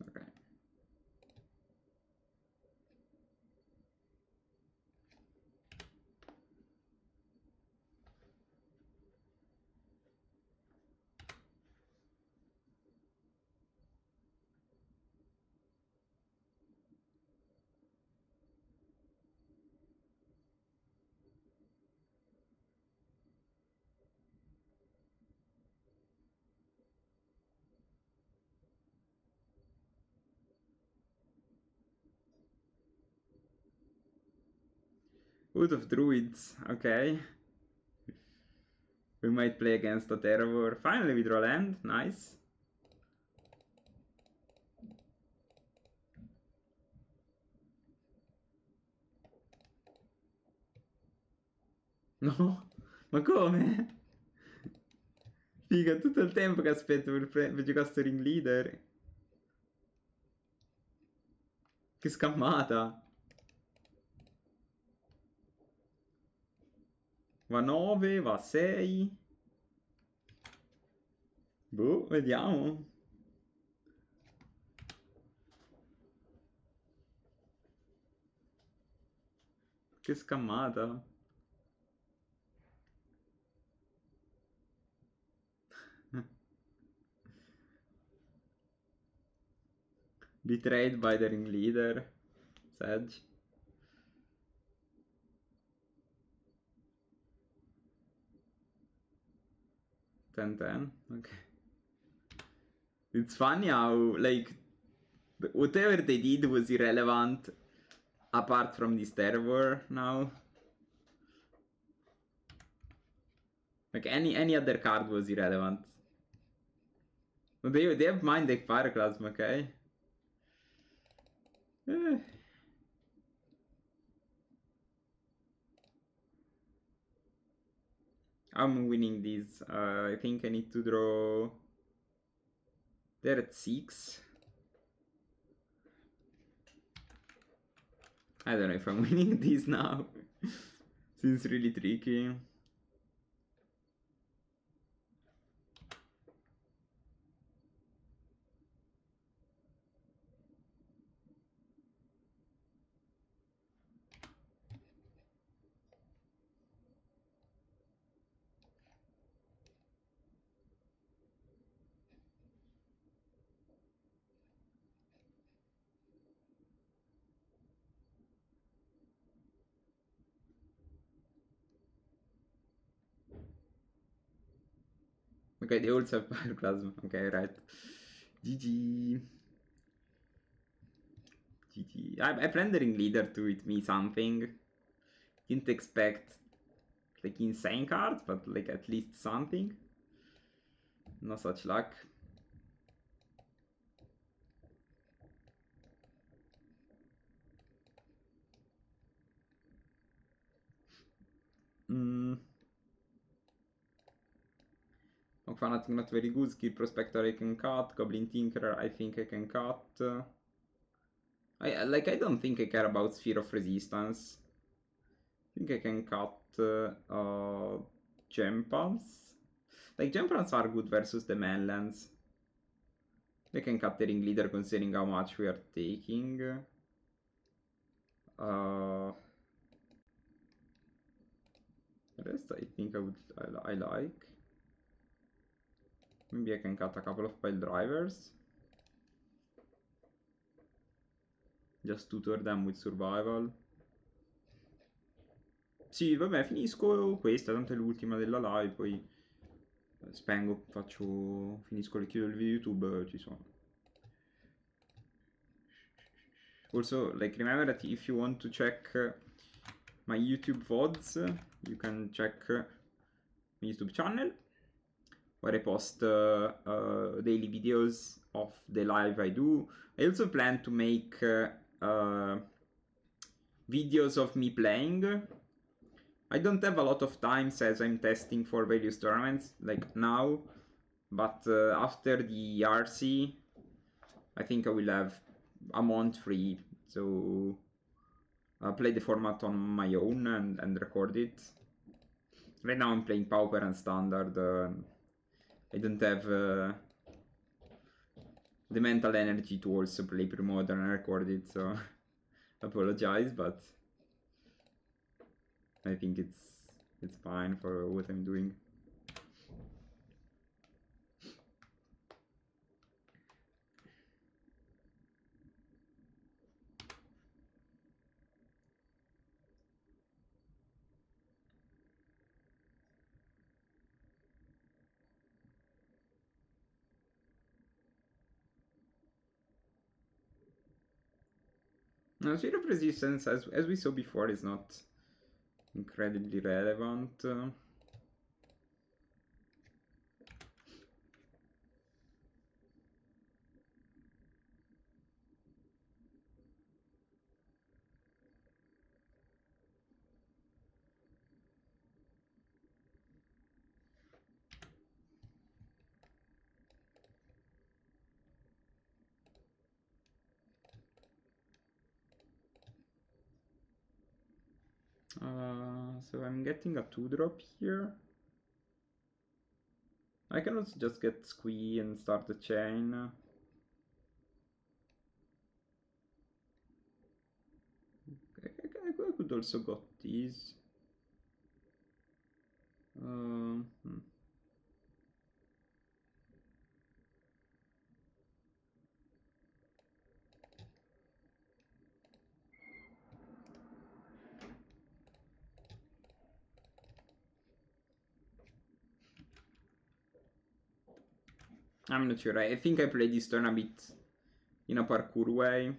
Okay. Wood of Druids, okay. We might play against a Terror. Finally, we draw land, nice. No, ma come? Figa, tutto il tempo che aspetto per giocare sto ring leader. Che scammata. Va 9, va 6. Boh, vediamo. Che scammata. Betrayed by the ring leader. Sedge. Ten. Okay. It's funny how, like, whatever they did was irrelevant apart from this terror now. Like, any other card was irrelevant. They have mind deck Pyroclasm, okay? I'm winning this. I think I need to draw... They're at 6. I don't know if I'm winning this now. Seems really tricky. Okay, they also have Pyroclasm. Okay, right. GG. GG. I planned the ring leader to hit me something. Didn't expect like insane cards, but like at least something. No such luck. Rock Fanatic not very good. Skill Prospector I can cut. Goblin Tinkerer I think I can cut. I don't think I care about Sphere of Resistance. I think I can cut Gem Pumps. Like Gem Pumps are good versus the Melons. They can cut the ring leader considering how much we are taking. The rest I think I like. Maybe I can cut a couple of pile drivers. Just tutor them with survival. Sì, vabbè, finisco questa, tanto è l'ultima della live, poi spengo, finisco le chiudo il video YouTube, ci sono. Also, like, remember that if you want to check my YouTube VODs, you can check my YouTube channel, where I post daily videos of the live I do. I also plan to make videos of me playing. I don't have a lot of time as I'm testing for various tournaments, like now, but after the RC, I think I will have a month free, so I'll play the format on my own and record it. Right now I'm playing Pauper and Standard. I don't have the mental energy to also play Premodern and record it, so apologize, but I think it's fine for what I'm doing. Now, Sphere of Resistance, as we saw before, is not incredibly relevant. So I'm getting a 2-drop here. I can also just get Squee and start the chain. I could also got these. I'm not sure. I think I played this turn a bit in a parkour way.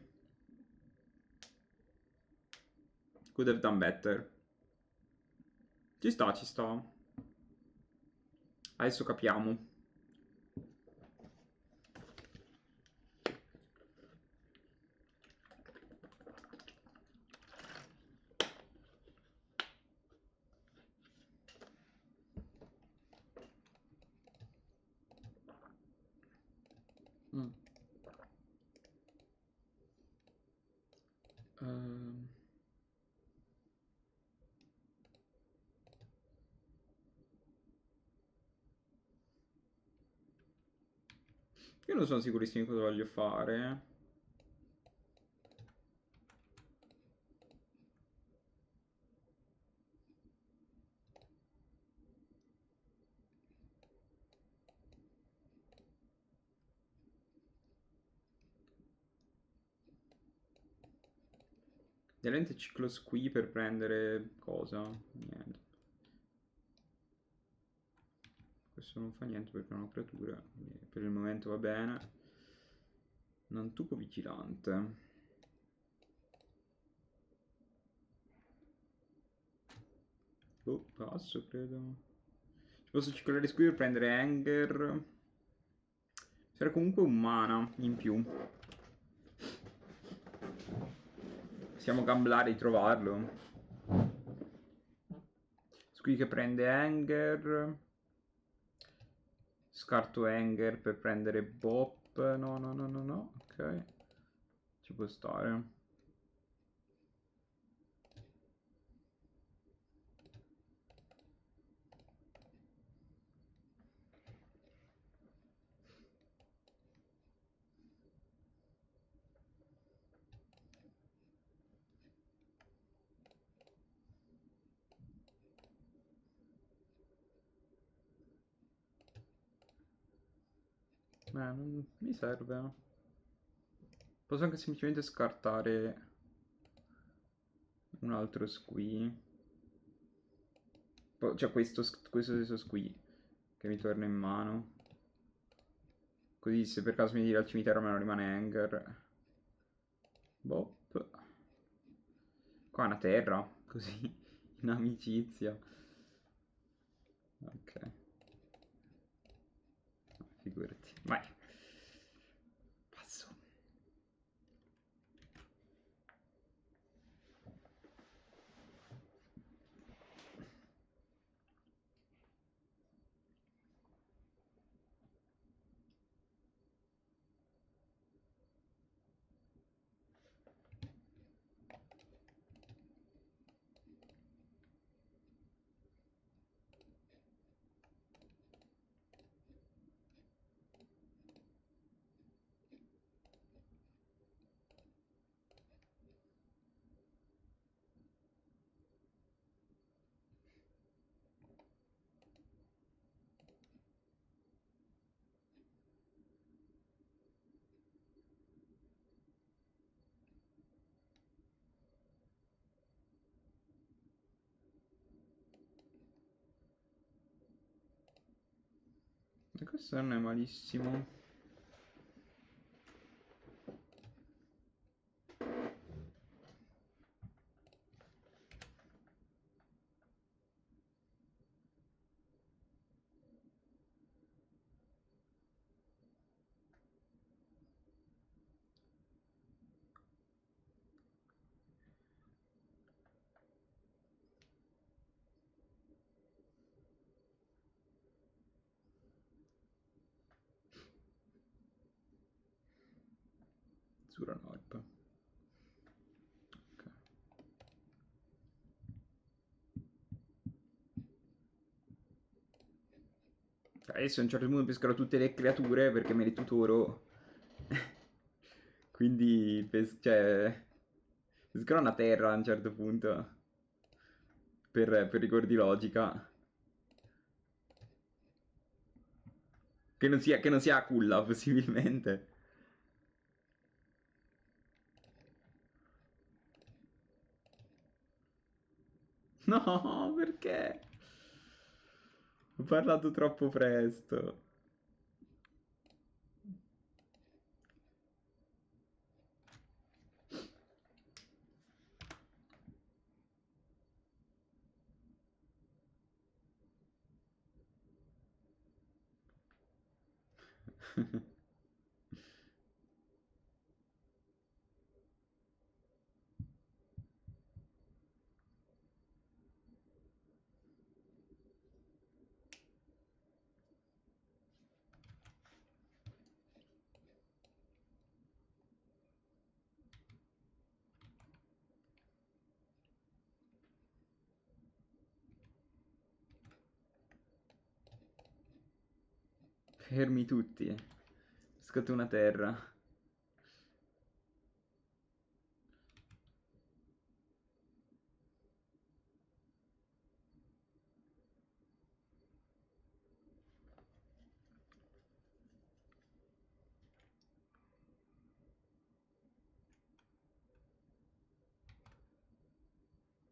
Could have done better. Ci sta, ci sta. Adesso capiamo. Io non sono sicurissimo di cosa voglio fare. Veramente ciclo qui per prendere cosa? Niente. Questo non fa niente perché è una creatura. Per il momento va bene. Non tupo vigilante. Oh, passo credo. Ci posso ciclare qui per prendere Anger. Sarà comunque un mana in più. Possiamo gamblare di trovarlo. Qui che prende Anger. Scarto Anger per prendere Bop. No, no, no, no, no. Ok. Ci può stare. Non mi serve. Posso anche semplicemente scartare un altro squee. Cioè questo stesso squee che mi torna in mano. Così se per caso mi tira al cimitero me lo rimane Anger. Bop. Qua è una terra, così, in amicizia. Ok. Figurati. Vai. Passo. E questo non è malissimo. Zuranorp. Ok. Adesso a un certo punto pescherò tutte le creature perché me le tutoro. Quindi pescherò una terra a un certo punto. Per rigor di logica. Che non sia culla, possibilmente. No, perché? Ho parlato troppo presto. Fermi tutti. Scatta una terra.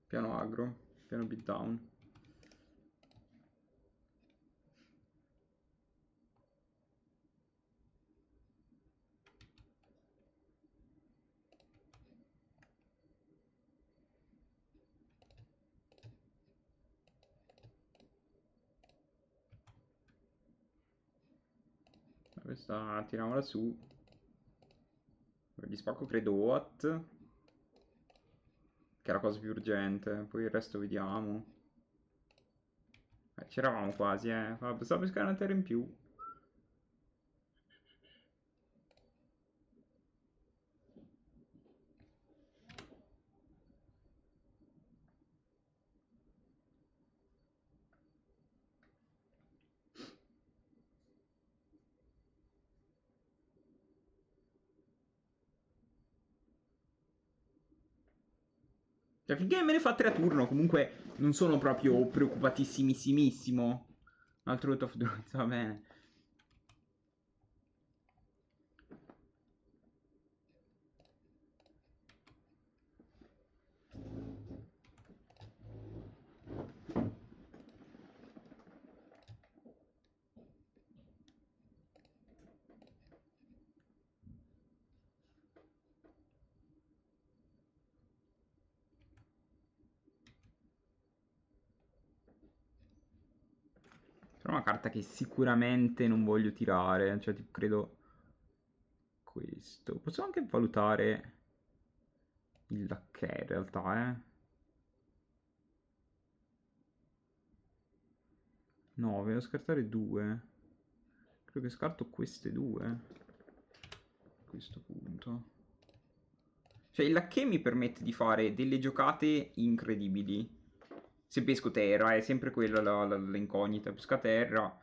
Piano agro, piano beatdown. Questa tiriamola su. Gli spacco credo what, che è la cosa più urgente. Poi il resto vediamo. C'eravamo quasi, Stavo pescare una terra in più. Cioè, finché me ne fa 3 a turno, comunque non sono proprio preoccupatissimissimo. Un altro root of druids, va bene. Però è una carta che sicuramente non voglio tirare. Cioè, tipo, credo questo. Posso anche valutare il lacchè, in realtà, No, devo scartare 2. Credo che scarto queste 2. A questo punto. Cioè, il lacchè mi permette di fare delle giocate incredibili. Se pesco terra, è sempre quella l'incognita. Pesca terra.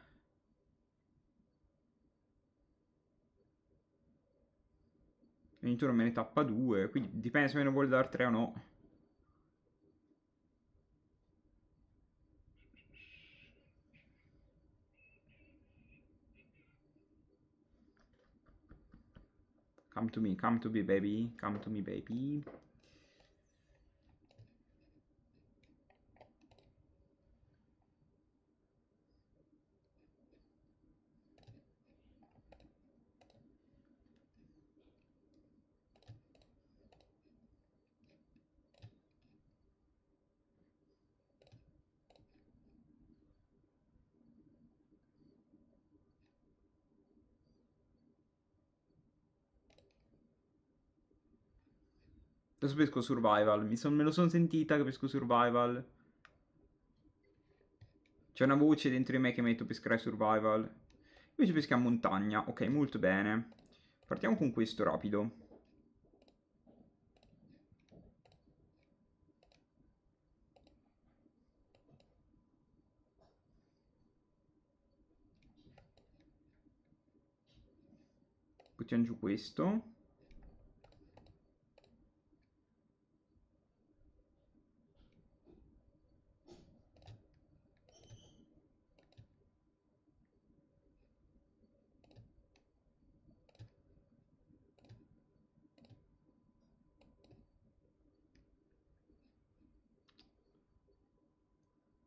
Ogni turno me ne tappa 2. Quindi dipende se me ne vuole dare 3 o no. Come to me baby. Come to me baby. Adesso pesco survival. Me lo sono sentita che pesco survival. C'è una voce dentro di me che mi ha detto pescare survival. Invece peschiamo montagna. Ok, molto bene. Partiamo con questo rapido. Buttiamo giù questo.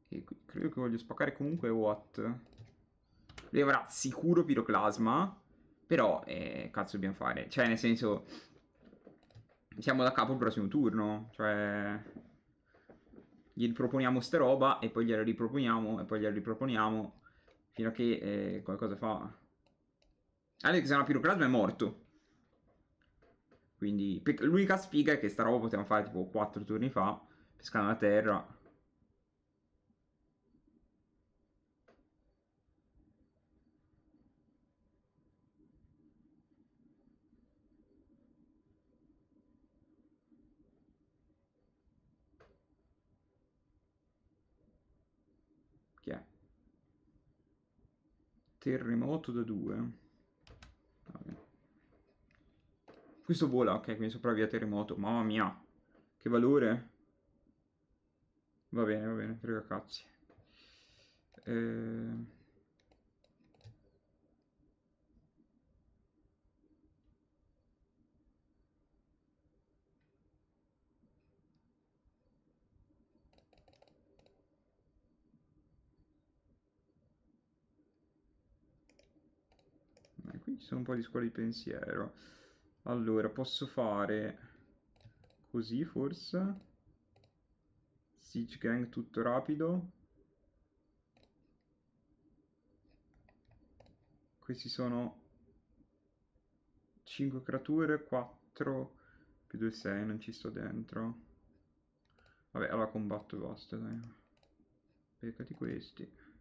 E credo che voglio spaccare comunque what. Lui avrà sicuro piroclasma. Però, cazzo dobbiamo fare? Cioè, nel senso, siamo da capo il prossimo turno. Cioè, gli riproponiamo sta roba e poi gliela riproponiamo e poi gliela riproponiamo fino a che qualcosa fa. Alex è una piroclasma è morto. Quindi l'unica sfiga è che sta roba potevamo fare tipo 4 turni fa, pescando a terra. Chi è? Terremoto da 2. Questo vola, ok, quindi sopravvia terremoto. Mamma mia, che valore. Va bene, frega cazzi. Eh... Qui ci sono un po' di scuole di pensiero. Allora, posso fare così forse? Siege Gang tutto rapido. Questi sono 5 creature, 4 più 2, 6, non ci sto dentro. Vabbè, allora combatto e basta, dai. Beccati questi.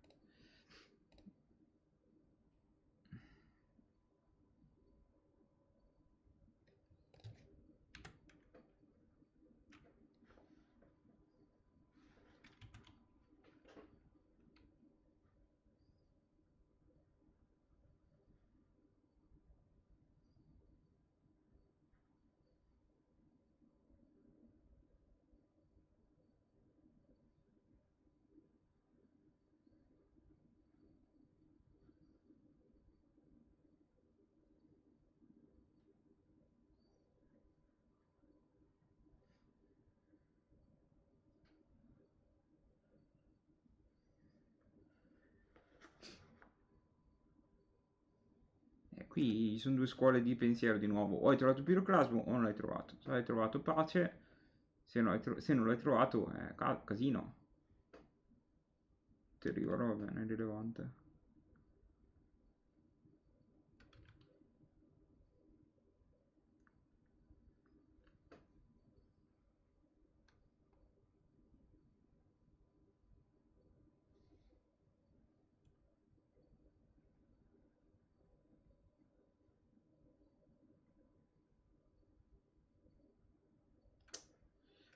Qui sono due scuole di pensiero di nuovo. O hai trovato piroclasmo o non l'hai trovato. Se hai trovato pace, se non l'hai trovato è casino. Terribile, va bene, irrilevante.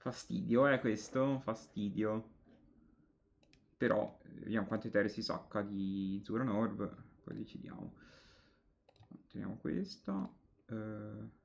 Fastidio, questo? Fastidio. Però, vediamo quante terre si sacca di Zuranorb, poi decidiamo. Teniamo questa. Eh...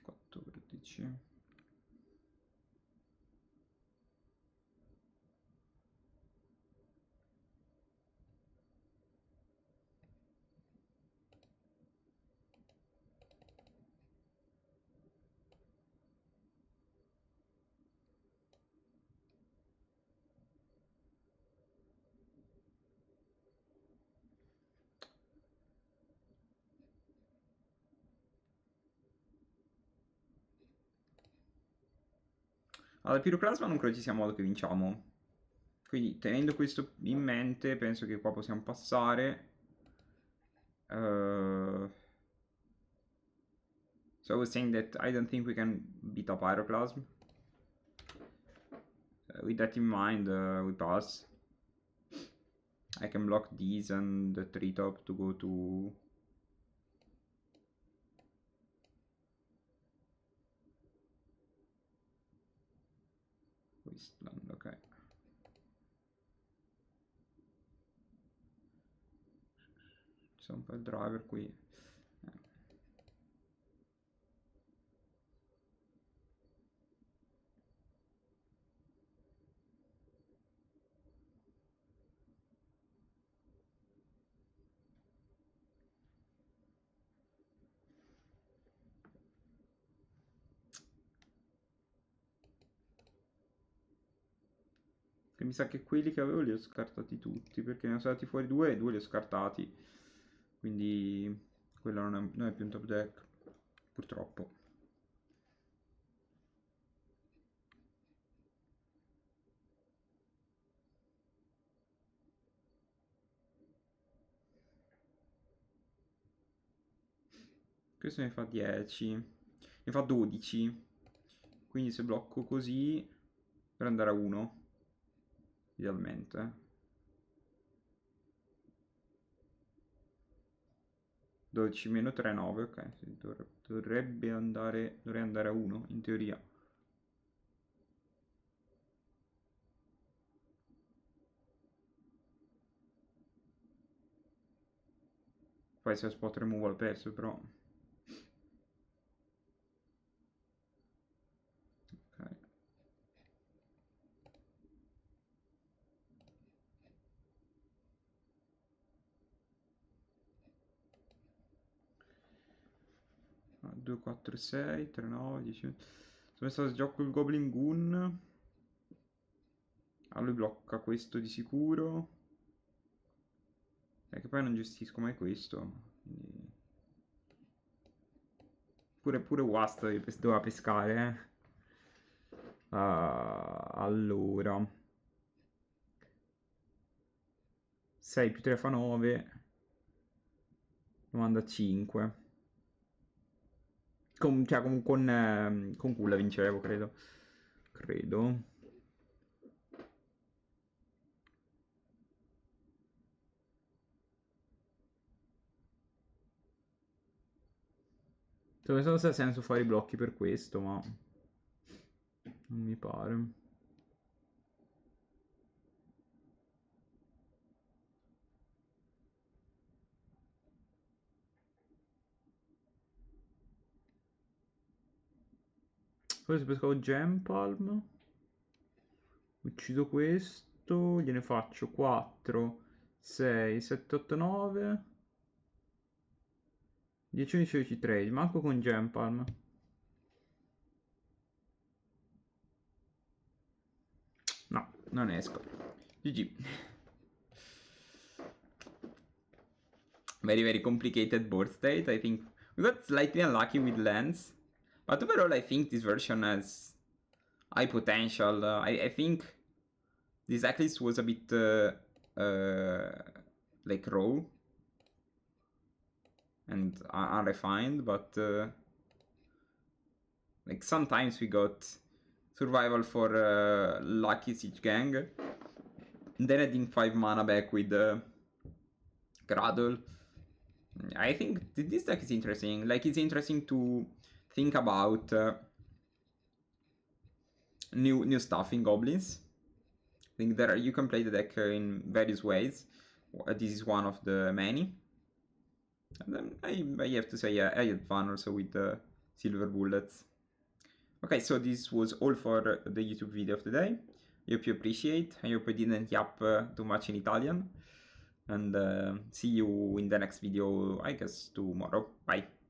Quattro vertici. Allora, piroclasma non credo ci sia modo che vinciamo. Quindi, tenendo questo in mente, penso che qua possiamo passare. So I was saying that I don't think we can beat a Pyroclasm. With that in mind, we pass. I can block these and the treetop to go to... Wasteland, ok. C'è un po' il driver qui. Che mi sa che quelli che avevo li ho scartati tutti, perché ne sono stati fuori due e due li ho scartati. Quindi quello non è più un top deck, purtroppo. Questo ne fa 10, ne fa 12. Quindi se blocco così, per andare a 1, idealmente. 12 meno 3, 9, ok. Sì, dovrei andare a 1, in teoria. Poi se spot removal perso, però... Ok. Ah, 2, 4, 6, 3, 9, 10... Sono stato gioco il Goblin Goon. Ah, lui blocca questo di sicuro. Che poi non gestisco mai questo. Quindi... Pure Wast doveva pescare, allora... 6 più 3 fa 9. 95. Con culla vincevo, credo. Credo. Non so se ha senso fare i blocchi per questo, ma... non mi pare. Poi se pescavo Gem Palm, uccido questo, gliene faccio 4, 6, 7, 8, 9, 10, 11, 12, 13, manco con Gem Palm. No, non esco. GG. Very complicated board state. I think we got slightly unlucky with lands, but overall I think this version has high potential. I think this Decklist was a bit like raw and unrefined, but like sometimes we got survival for lucky siege gang, and then adding 5 mana back with Cradle. I think this deck is interesting. Like, it's interesting to think about new stuff in Goblins. I think you can play the deck in various ways. This is one of the many. And then I have to say, I had fun also with the silver bullets. Okay, so this was all for the YouTube video of today. I hope you appreciate. I hope I didn't yap too much in Italian. And see you in the next video, I guess, tomorrow. Bye.